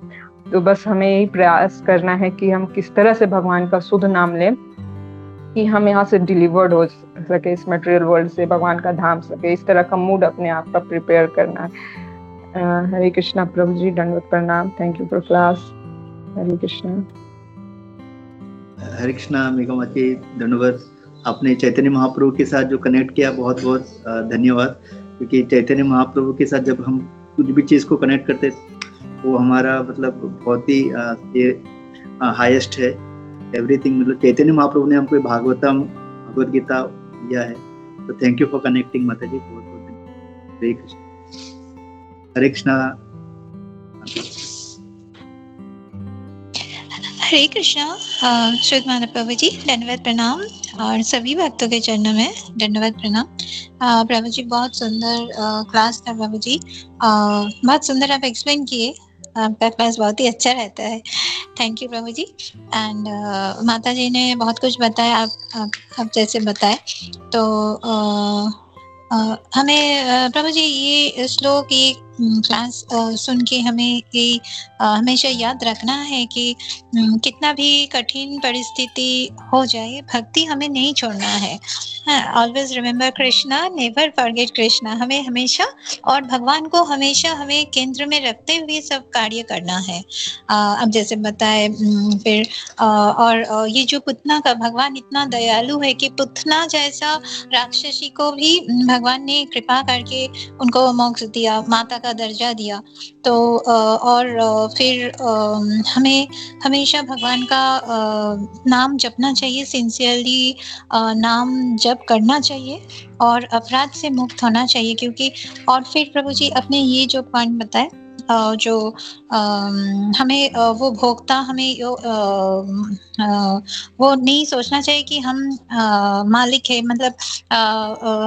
तो बस हमें यही प्रयास करना है कि हम किस तरह से भगवान का शुद्ध नाम लें, कि हम यहाँ से डिलीवर्ड हो सके, इस मटेरियल वर्ल्ड से भगवान का धाम सके। इस तरह का मूड अपने आप का प्रिपेयर करना है। हरे कृष्णा प्रभु जी, दंडवत प्रणाम। Thank you for class. Hare Krishna. Hare Krishna Meghamati, धन्यवाद। आपने चैतन्य महाप्रभु के साथ जो कनेक्ट किया, बहुत बहुत धन्यवाद। क्योंकि चैतन्य महाप्रभु के साथ जब हम कुछ भी चीज़ को कनेक्ट करते, वो हमारा मतलब बहुत ही हाईएस्ट है। एवरीथिंग, मतलब चैतन्य महाप्रभु ने हमको भागवतम, भगवद गीता दिया है। तो थैंक यू फॉर कनेक्टिंग माता जी, बहुत बहुत हरे कृष्णा। हरे कृष्णा। हरे कृष्णा। श्रीमद मानव प्रभु जी, दंडवत प्रणाम, और सभी भक्तों के चरणों में दंडवत प्रणाम। प्रभु जी, बहुत सुंदर क्लास था प्रभु जी, बहुत सुंदर आप एक्सप्लेन किए। आपका क्लास बहुत ही अच्छा रहता है। थैंक यू प्रभु जी। एंड माता जी ने बहुत कुछ बताया, आप जैसे बताए। तो हमें प्रभु जी ये श्लोक, ये क्लास सुन के हमें ये हमेशा याद रखना है कि कितना भी कठिन परिस्थिति हो जाए, भक्ति हमें नहीं छोड़ना है। Always remember Krishna, never forget Krishna. हमें हमेशा, और भगवान को हमेशा हमें केंद्र में रखते हुए सब कार्य करना है। अब जैसे बताए, फिर और ये जो पुतना का, भगवान इतना दयालु है कि पुतना जैसा राक्षसी को भी भगवान ने कृपा करके उनको मोक्ष दिया, माता का दर्जा दिया। तो और फिर हमें हमेशा भगवान का नाम जपना चाहिए, सिंसियरली नाम जप करना चाहिए, और अपराध से मुक्त होना चाहिए। क्योंकि और फिर प्रभु जी अपने ये जो पॉइंट बताए, जो हमें वो भोक्ता, हमें वो नहीं सोचना चाहिए कि हम मालिक है, मतलब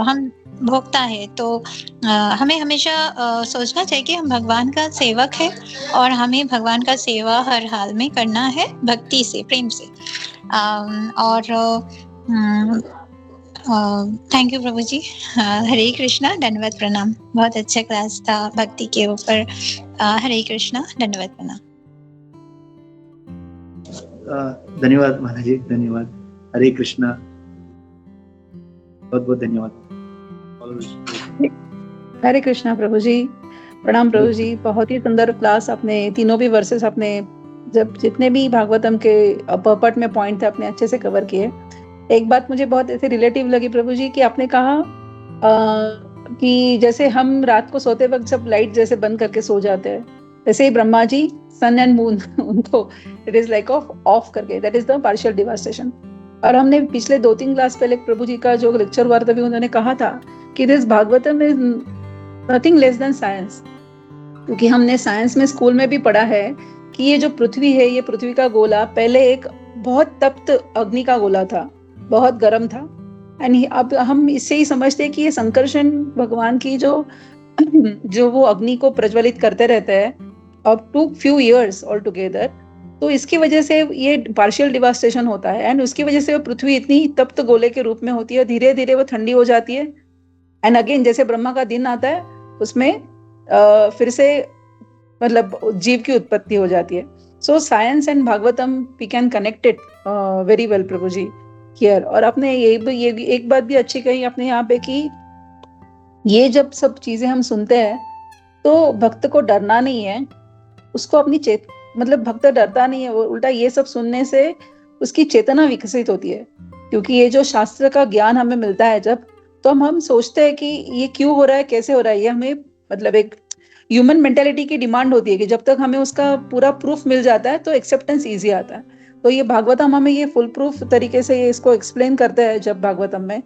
हम भोक्ता है। तो हमें हमेशा सोचना चाहिए कि हम भगवान का सेवक है, और हमें भगवान का सेवा हर हाल में करना है, भक्ति से, प्रेम से। और थैंक यू प्रभु जी। हरे कृष्णा, दंडवत प्रणाम। बहुत अच्छा क्लास था भक्ति के ऊपर। हरे कृष्णा, दंडवत प्रणाम। धन्यवाद माता जी, धन्यवाद। हरे कृष्णा, बहुत बहुत धन्यवाद। हरे कृष्णा प्रभु जी, प्रणाम प्रभु जी। बहुत ही सुंदर क्लास, आपने तीनों भी वर्सेस आपने जब जितने भी भागवतम के पर्पट में पॉइंट थे आपने अच्छे से कवर किए। एक बात मुझे बहुत ऐसे रिलेटिव लगी प्रभु जी कि आपने कहा कि जैसे हम रात को सोते वक्त जब लाइट जैसे बंद करके सो जाते हैं, वैसे ही ब्रह्मा जी सन एंड मून उनको इट इज लाइक ऑफ करके, that is the partial devastation. और हमने पिछले 2-3 क्लास पहले प्रभु जी का जो लेक्चर हुआ था, उन्होंने कहा था कि this Bhagavatam is nothing less than science. क्योंकि हमने साइंस में स्कूल में भी पढ़ा है कि ये जो पृथ्वी है, ये पृथ्वी का गोला पहले एक बहुत तप्त अग्नि का गोला था, बहुत गर्म था। एंड अब हम इससे ही समझते हैं कि ये संकर्षण भगवान की जो वो अग्नि को प्रज्वलित करते रहते हैं up to few years all together, तो इसकी वजह से ये पार्शियल डिवास्टेशन होता है। एंड उसकी वजह से वो पृथ्वी इतनी तप्त गोले के रूप में होती है, धीरे धीरे वो ठंडी हो जाती है। एंड अगेन जैसे ब्रह्मा का दिन आता है, उसमें फिर से मतलब जीव की उत्पत्ति हो जाती है। So science and Bhagavatam we can connect it very well prabhu ji here. और आपने ये एक बात भी अच्छी कही आपने यहाँ पे कि ये जब सब चीजें हम सुनते हैं तो भक्त को डरना नहीं है, उसको अपनी मतलब भक्त डरता नहीं है, वो उल्टा ये सब सुनने से उसकी चेतना विकसित होती है। क्योंकि ये जो शास्त्र का ज्ञान हमें मिलता है जब, तो हम सोचते हैं कि ये क्यों हो रहा है, कैसे हो रहा है, ये हमें मतलब एक ह्यूमन मेंटेलिटी की डिमांड होती है कि जब तक हमें उसका पूरा प्रूफ मिल जाता है तो एक्सेप्टेंस ईजी आता है। तो ये भागवतम हमें ये फुल प्रूफ तरीके से ये इसको एक्सप्लेन करते हैं जब भागवतम में,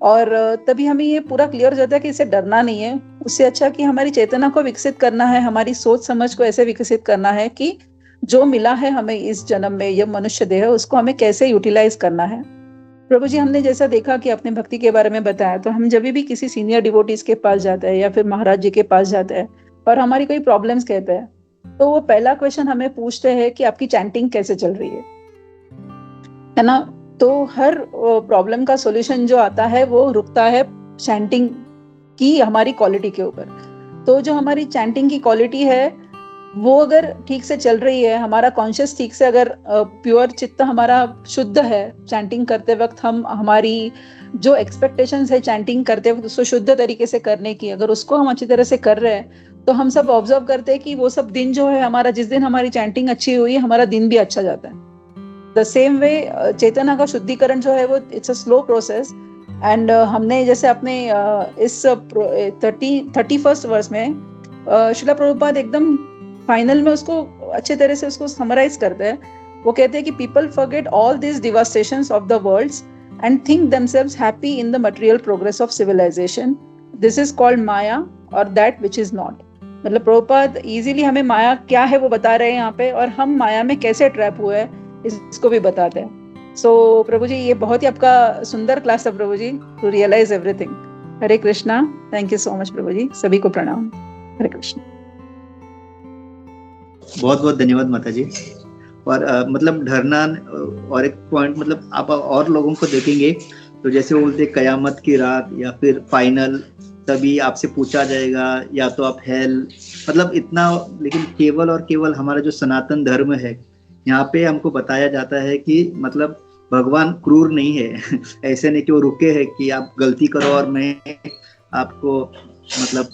और तभी हमें ये पूरा क्लियर हो जाता है कि इससे डरना नहीं है। उससे अच्छा कि हमारी चेतना को विकसित करना है, हमारी सोच समझ को ऐसे विकसित करना है कि जो मिला है हमें इस जन्म में, यह मनुष्य देह, उसको हमें कैसे यूटिलाइज करना है। प्रभु जी हमने जैसा देखा कि अपने भक्ति के बारे में बताया, तो हम जब भी किसी सीनियर डिवोटीज के पास जाते हैं या फिर महाराज जी के पास जाते हैं और हमारी कोई प्रॉब्लम्स कहते हैं, तो वो पहला क्वेश्चन हमें पूछते हैं कि आपकी चैंटिंग कैसे चल रही है ना। तो हर प्रॉब्लम का सॉल्यूशन जो आता है वो रुकता है चैंटिंग की हमारी क्वालिटी के ऊपर। तो जो हमारी चैंटिंग की क्वालिटी है वो अगर ठीक से चल रही है, हमारा कॉन्शियस ठीक से अगर प्योर चित्त हमारा शुद्ध है, चैंटिंग करते वक्त हम हमारी जो एक्सपेक्टेशंस है चैंटिंग करते वक्त उसको शुद्ध तरीके से करने की, अगर उसको हम अच्छी तरह से कर रहे हैं, तो हम सब ऑब्जर्व करते हैं कि वो सब दिन जो है हमारा, जिस दिन हमारी चैंटिंग अच्छी हुई, हमारा दिन भी अच्छा जाता है। द सेम वे चेतना का शुद्धिकरण जो है वो it's a slow process. And हमने जैसे अपने इस 31st वर्ष में श्रीला प्रभुपाद एकदम फाइनल में उसको अच्छे तरह से उसको समराइज करते हैं। वो कहते हैं कि people forget all this devastations of the worlds and think themselves happy in the material progress of civilisation. This is called maya और दैट विच इज नॉट। मतलब प्रभुपाद इजीली हमें माया क्या है वो बता रहे हैं यहाँ पे, और हम माया में कैसे ट्रैप हुए हैं इसको भी बताते हैं। सो प्रभु जी ये बहुत ही आपका सुंदर क्लास है प्रभु जी, to realise everything. Hare Krishna, thank you so much प्रभु जी, सभी को प्रणाम। हरे कृष्ण। बहुत बहुत धन्यवाद माता जी। और मतलब डरना, और एक पॉइंट मतलब आप और लोगों को देखेंगे तो जैसे वो बोलते कयामत की रात या फिर फाइनल, तभी आपसे पूछा जाएगा या तो आप हेल, मतलब इतना। लेकिन केवल और केवल हमारा जो सनातन धर्म है, यहाँ पे हमको बताया जाता है कि मतलब भगवान क्रूर नहीं है। ऐसे नहीं कि वो रुके हैं कि आप गलती करो और मैं आपको मतलब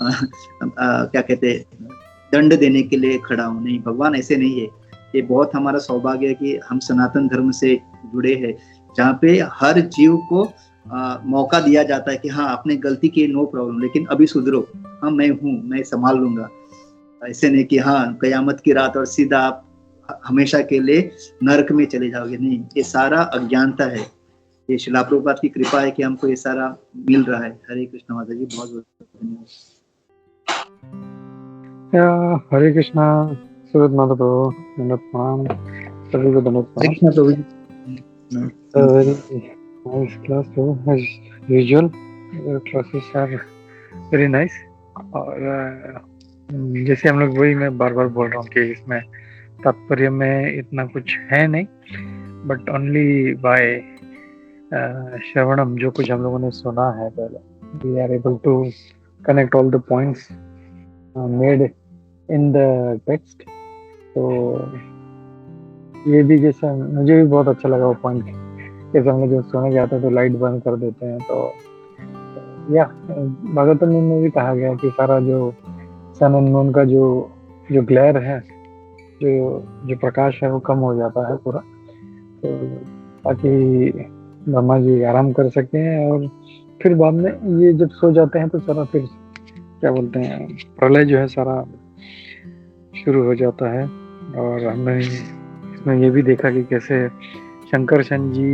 क्या कहते हैं दंड देने के लिए खड़ा हूँ। नहीं, भगवान ऐसे नहीं है। ये बहुत हमारा सौभाग्य है कि हम सनातन धर्म से जुड़े हैं, जहाँ पे हर जीव को मौका दिया जाता है कि हाँ आपने गलती की, नो प्रॉब्लम, लेकिन अभी सुधरो, हाँ मैं हूँ, मैं संभाल लूंगा। ऐसे नहीं कि हाँ कयामत की रात और सीधा आप हमेशा के लिए नरक में चले जाओगे। नहीं, ये सारा अज्ञानता है। ये श्रीला प्रभुपाद की कृपा है कि हमको ये सारा मिल रहा है। हरे कृष्ण माता जी, बहुत बहुत धन्यवाद। हरे कृष्णा सूरज माता प्रभु, प्रणाम सभी को, धन्यवाद। Nice class too, as usual. Your classes are very nice. और जैसे हम लोग, वही मैं बार बार बोल रहा हूँ कि इसमें तात्पर्य में इतना कुछ है नहीं, बट ओनली बाय श्रवणम, जो कुछ हम लोगों ने सुना है पहले, we are able to connect all the points made in the text. तो ये भी जैसे मुझे भी बहुत अच्छा लगा वो पॉइंट, जैसे हम लोग जब सोने जाते हैं तो लाइट बंद कर देते हैं। तो या भागवतम में भी कहा गया कि सारा जो सन एंड मून का जो ग्लेयर है जो प्रकाश है वो कम हो जाता है पूरा, तो ताकि ब्रह्मा जी आराम कर सकें। और फिर बाद में ये जब सो जाते हैं तो सारा फिर क्या बोलते हैं प्रलय जो है सारा शुरू हो जाता है। और हमने इसमें ये भी देखा कि कैसे शंकरशन जी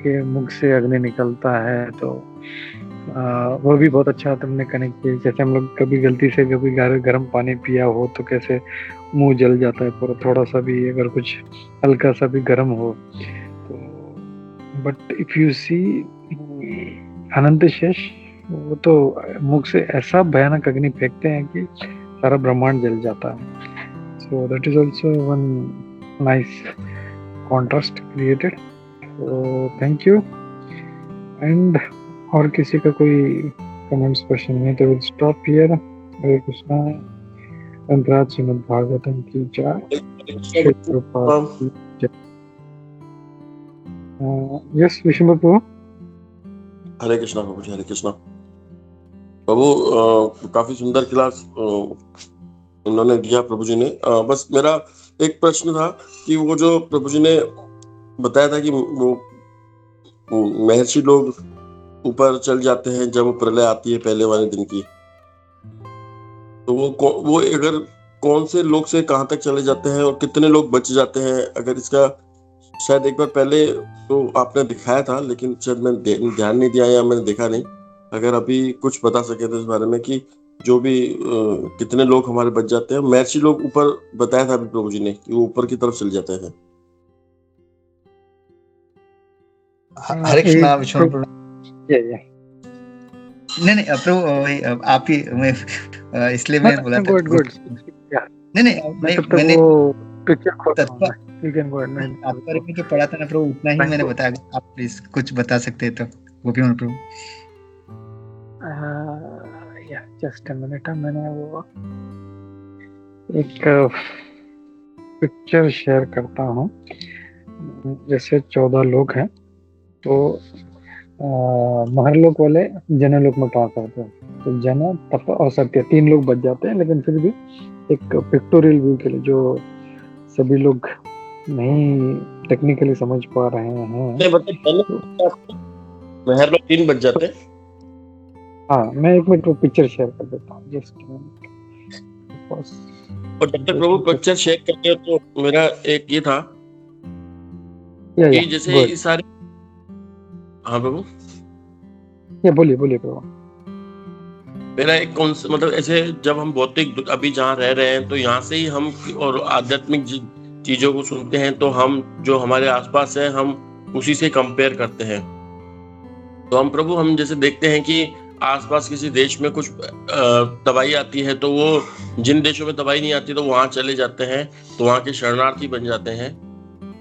के मुख से अग्नि निकलता है, तो वो भी बहुत अच्छा तुमने कनेक्ट किया। जैसे हम लोग कभी गलती से कभी गर्म पानी पिया हो तो कैसे मुंह जल जाता है पूरा, थोड़ा सा भी अगर कुछ हल्का सा भी गर्म हो तो। बट इफ यू सी अनंत शेष, वो तो मुख से ऐसा भयानक अग्नि फेंकते हैं कि सारा ब्रह्मांड जल जाता है। So that is also one nice contrast created. तो थैंक यू। एंड और किसी का कोई कमेंट्स क्वेश्चन नहीं तो विल स्टॉप हियर। हरे कृष्णा। अंतराज श्रीमद् भागवतम की जय। यस विष्णु प्रभु। हरे कृष्णा प्रभु जी, हरे कृष्णा प्रभु। काफी सुंदर क्लास उन्होंने दिया प्रभु जी ने। बस मेरा एक प्रश्न था कि वो जो प्रभु जी ने बताया था कि वो महर्षि लोग ऊपर चल जाते हैं जब वो प्रलय आती है पहले वाले दिन की, तो वो अगर कौन से लोग से कहाँ तक चले जाते हैं और कितने लोग बच जाते हैं? अगर इसका शायद एक बार पहले तो आपने दिखाया था, लेकिन शायद मैंने ध्यान नहीं दिया या मैंने देखा नहीं। अगर अभी कुछ बता सके तो इस बारे में कि जो भी कितने लोग हमारे बच जाते हैं। महर्षि लोग ऊपर बताया था अभी प्रभु जी ने कि वो ऊपर की तरफ चले जाते हैं। हरे कृष्णा विष्णु प्रभु। नहीं प्रभु आप ही, मैं इसलिए मैं बोला था। गुड। नहीं मैंने तात्पर्य में जो पढ़ा था ना प्रभु उतना ही मैंने बताया। आप प्लीज कुछ बता सकते हैं तो वो भी प्रभु। जस्ट अ मिनट, मैंने वो एक पिक्चर शेयर करता हूँ। जैसे 14 लोग हैं तो महरलोक वाले जनलोक में पास करते हैं, तो जन तप और सत्य 3 लोग बच जाते हैं। लेकिन फिर भी एक पिक्टोरियल व्यू के लिए जो सभी लोग नहीं टेक्निकली समझ पा रहे हैं, महरलोक 3 बच जाते हैं। हाँ, मैं एक मिनट वो पिक्चर शेयर कर देता हूँ जस्ट। और जब तक प्रभु पिक्चर शेयर करते हो तो मेरा एक ये था कि जैसे ये सारे। हाँ प्रभु, ये बोलिए प्रभु। मेरा एक मतलब ऐसे जब हम भौतिक अभी जहाँ रह रहे हैं तो यहाँ से ही हम और आध्यात्मिक चीजों को सुनते हैं, तो हम जो हमारे आसपास है हम उसी से कंपेयर करते हैं। तो हम प्रभु हम जैसे देखते हैं कि आसपास किसी देश में कुछ तबाही आती है तो वो जिन देशों में तबाही नहीं आती तो वहां चले जाते हैं, तो वहां के शरणार्थी बन जाते हैं।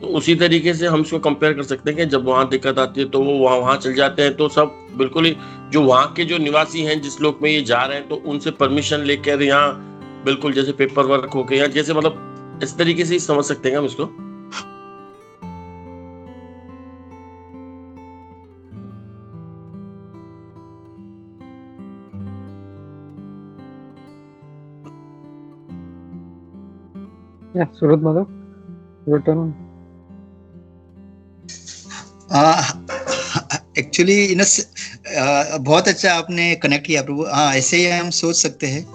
तो उसी तरीके से हम इसको कंपेयर कर सकते हैं कि जब वहां दिक्कत आती है तो वो वहां चल जाते हैं। तो सब बिल्कुल ही जो वहां के जो निवासी हैं जिस लोक में ये जा रहे हैं तो उनसे परमिशन लेकर यहाँ बिल्कुल जैसे पेपर वर्क होके या जैसे मतलब इस तरीके से ही समझ सकते हैं हम इसको। सूरत माधव, रिटर्न। एक्चुअली बहुत अच्छा आपने कनेक्ट किया प्रभु। हाँ, ऐसे ही हम सोच सकते हैं।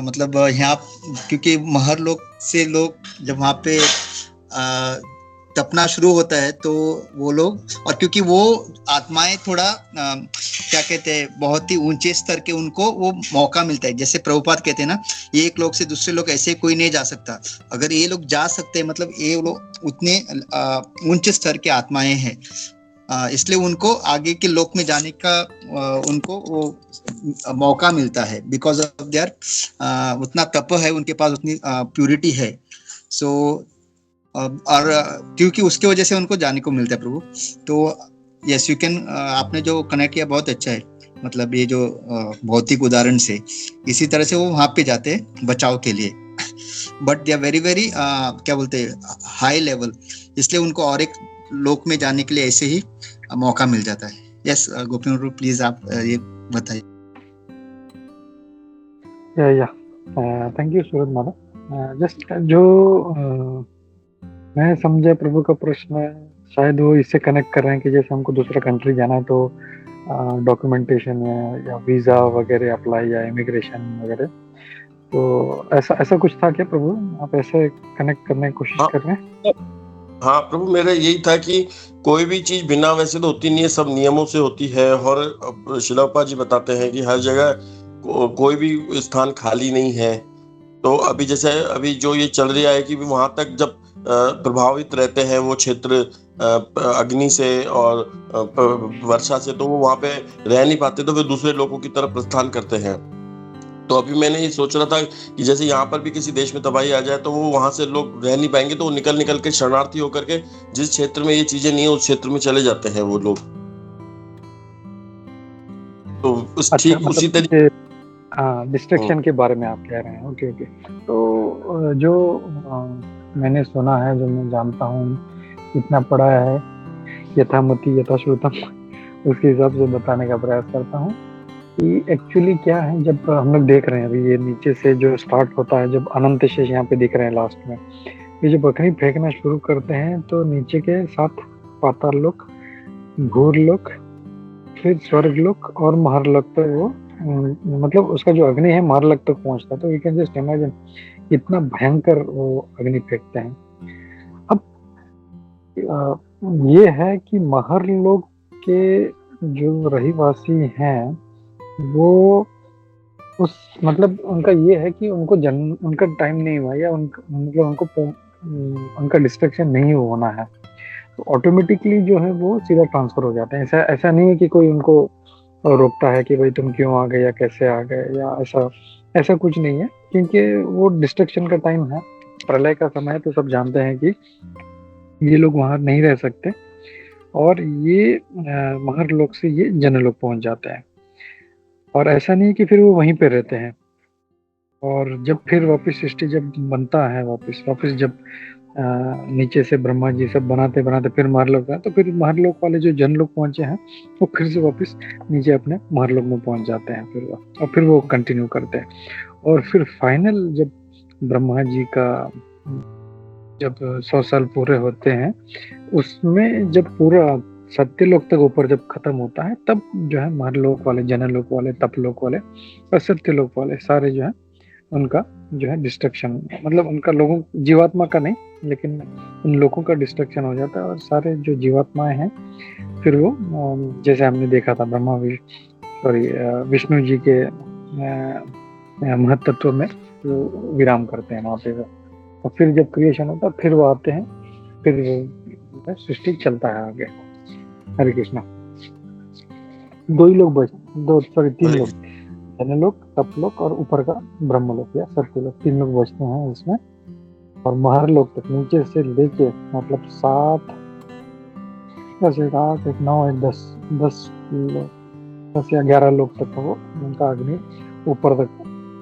मतलब यहाँ क्योंकि महरलोक से लोग जब वहाँ पे तपना शुरू होता है तो वो लोग, और क्योंकि वो आत्माएं थोड़ा क्या कहते हैं बहुत ही ऊंचे स्तर के, उनको वो मौका मिलता है। जैसे प्रभुपाद कहते हैं ना, ये एक लोग से दूसरे लोग ऐसे कोई नहीं जा सकता। अगर ये लोग जा सकते हैं मतलब ये लोग उतने ऊंचे स्तर के आत्माएं हैं, इसलिए उनको आगे के लोक में जाने का उनको वो मौका मिलता है। बिकॉज ऑफ देयर उतना तप है उनके पास, उतनी प्यूरिटी है। सो और क्योंकि उसके वजह से उनको जाने को मिलता है प्रभु। तो यस यू कैन, आपने जो कनेक्ट किया बहुत अच्छा है। मतलब ये जो भौतिक उदाहरण से इसी तरह से वो वहां पे जाते हैं बचाव के लिए, but they are very very क्या बोलते हैं हाई लेवल, इसलिए उनको और एक लोक में जाने के लिए ऐसे ही मौका मिल जाता है। यस गोपी प्लीज आप ये बताइए। Thank you Suraj Madhav. Just जो मैं समझा प्रभु का प्रश्न, शायद वो इससे कनेक्ट कर रहे हैं कि जैसे हमको दूसरा कंट्री जाना है तो डॉक्यूमेंटेशन या वीज़ा वगैरह अप्लाई या इमिग्रेशन वगैरह, तो ऐसा कुछ था क्या प्रभु? आप ऐसे कनेक्ट करने की कोशिश कर रहे हैं? हाँ प्रभु, मेरा यही था कि कोई भी चीज बिना वैसे तो होती नहीं है, सब नियमों से होती है। और शिलापा जी बताते हैं कि हर जगह कोई भी स्थान खाली नहीं है। तो अभी जैसे अभी जो ये चल रहा है कि वहां तक जब प्रभावित रहते हैं वो क्षेत्र अग्नि से और वर्षा से, तो वो वहां पे रह नहीं पाते, तो फिर दूसरे लोगों की तरफ प्रस्थान करते हैं। तो अभी मैंने ये सोच रहा था कि जैसे यहाँ पर भी किसी देश में तबाही आ जाए तो वो वहां से लोग रह नहीं पाएंगे, तो वो निकल के शरणार्थी होकर के जिस क्षेत्र में ये चीजें नहीं है उस क्षेत्र में चले जाते हैं वो लोग। तो उस ठीक उसी तरीके डिस्ट्रक्शन के बारे में आप कह रहे हैं। ओके। तो जो मैंने सुना है, जो मैं जानता हूँ, इतना पढ़ा है, यथामति यथाश्रुतम, उसके हिसाब से बताने का प्रयास करता हूँ कि एक्चुअली क्या है। जब हम लोग देख रहे हैं अभी ये नीचे से जो स्टार्ट होता है, जब अनंत शेष यहाँ पे दिख रहे हैं लास्ट में, ये जब अग्नि फेंकना शुरू करते हैं तो नीचे के 7 पाताल लोक, भूर लोक, फिर स्वर्ग लोक और महरलोक तक वो मतलब उसका जो अग्नि है महरलोक तक पहुंचता है। तो यू कैन जस्ट इमेजिन कितना भयंकर वो अग्नि फेंकते हैं। अब ये है कि महरलोक के जो रहीवासी हैं वो उस मतलब उनका ये है कि उनको उनका टाइम नहीं हुआ या मतलब उनका डिस्ट्रक्शन नहीं होना है, तो ऑटोमेटिकली जो है वो सीधा ट्रांसफर हो जाते हैं। ऐसा नहीं है कि कोई उनको रोकता है कि भाई तुम क्यों आ गए या कैसे आ गए, या ऐसा कुछ नहीं है, क्योंकि वो डिस्ट्रक्शन का टाइम है, प्रलय का समय है। तो सब जानते हैं कि ये लोग वहां नहीं रह सकते और ये महरलोक से ये जनलोक पहुंच जाते हैं। और ऐसा नहीं कि फिर वो वहीं पे रहते हैं। और जब फिर वापस सृष्टि जब बनता है, वापस जब नीचे से ब्रह्मा जी सब बनाते फिर महरलोक है, तो फिर महरलोक वाले जो जनलोक पहुंचे हैं वो फिर से वापस नीचे अपने महरलोक में पहुंच जाते हैं और फिर वो कंटिन्यू करते हैं। और फिर फाइनल जब ब्रह्मा जी का जब 100 साल पूरे होते हैं, उसमें जब पूरा सत्यलोक तक ऊपर जब खत्म होता है, तब जो है महरलोक वाले, जनलोक वाले, तपलोक वाले और सत्यलोक वाले सारे जो है उनका जो है डिस्ट्रक्शन, मतलब उनका लोगों जीवात्मा का नहीं लेकिन उन लोगों का डिस्ट्रक्शन हो जाता है। और सारे जो जीवात्माएं हैं फिर वो जैसे हमने देखा था विष्णु जी के महत्त्व में वो विराम करते हैं वहाँ पे। और फिर जब क्रिएशन होता है फिर वो आते हैं, फिर सृष्टि चलता है आगे। हरे कृष्णा। 3 लोग, जनलोक, तपलोक और ऊपर का ब्रह्मलोक या सत्यलोक, 3 लोग बचते हैं इसमें। और महरलोक तक नीचे से लेके मतलब 7, 10, 8, 9, 10 या 11 लोग तक वो उनका अग्नि ऊपर तक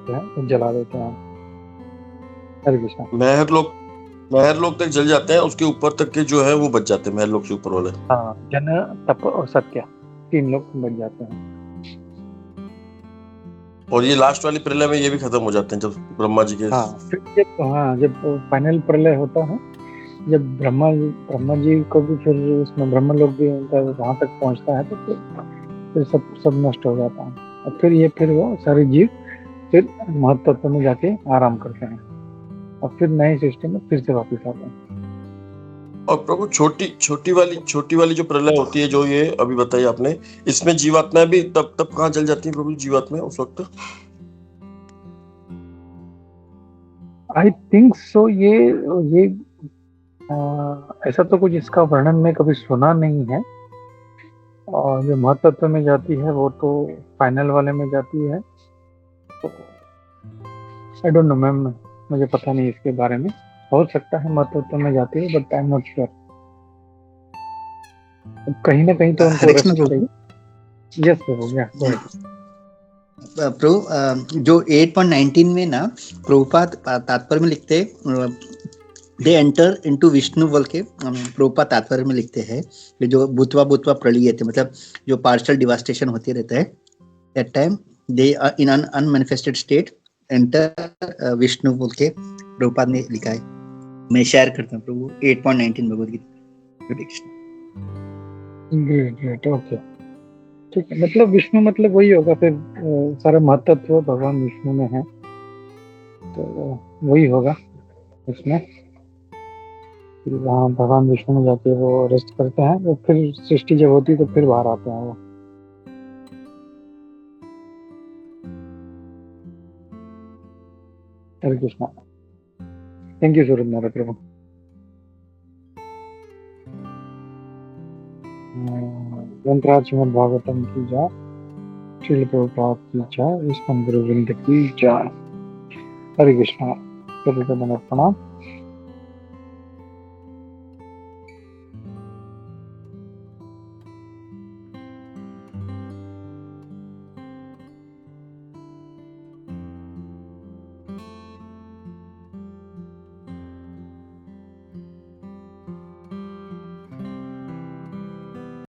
जो है जला देते हैं। हरे कृष्णा। महरलोक तक जल जाते हैं, उसके ऊपर तक के जो है वो बच जाते हैं, महरलोक से ऊपर वाले। हाँ, जन, तप और सत्य 3 लोग बच जाते हैं। और ये लास्ट वाली प्रलय में ये भी खत्म हो जाते हैं जब ब्रह्मा जी के जब फाइनल प्रलय होता है, जब ब्रह्मा जी को भी फिर उसमें ब्रह्मलोक भी उनका वहां तक पहुंचता है, तो फिर सब नष्ट हो जाता है। और फिर वो सारे जीव फिर महत्त्व में जाके आराम करते हैं और फिर नए सृष्टि में फिर से वापस आते हैं। और प्रभु छोटी वाली जो प्रलय होती है, जो ये अभी बताई आपने, इसमें जीवात्माएं भी तब कहाँ जल जाती हैं प्रभु जीवात्माएं उस वक्त? आई थिंक सो ये ऐसा तो कुछ इसका वर्णन में कभी सुना नहीं है। और जो महत्त्व में जाती है वो तो फाइनल वाले में जाती है। तो आई डोंट नो मैम, मुझे पता नहीं इसके बारे में। हो सकता है महत्त्व में जाती है, but I am not sure. कहीं ना कहीं तो उनको यस हो गया प्रभु। जो 8.19 में ना प्रभुपाद तात्पर्य में लिखते हैं, दे एंटर इनटू विष्णु बोल के प्रभुपाद तात्पर्य में लिखते हैं कि जो भूतवा प्रलय थे, मतलब जो पार्शियल डिवास्टेशन होते रहता है, that time they in unmanifested state enter Vishnu बोल के प्रभुपाद ने लिखा है, मैं शेयर करता हूँ प्रभु। 8.19 भगवद गीता। हरे कृष्ण। ग्रेट, ओके, ठीक है। मतलब विष्णु मतलब वही होगा फिर, सारा महत्व भगवान विष्णु में है, तो वही होगा उसमें। फिर वहाँ भगवान विष्णु में जाके वो रेस्ट करते हैं, तो फिर सृष्टि जब होती है तो फिर बाहर आते हैं वो। हरे कृष्णा। थैंक यू सूरज नारायण प्रभु। ग्रंथराज श्रीमद् भागवतम की जय, श्रील प्रभुपाद की जय, इस्कॉन गुरुवृंद की जय। हरे कृष्णा। प्रभुपाद प्रणाम।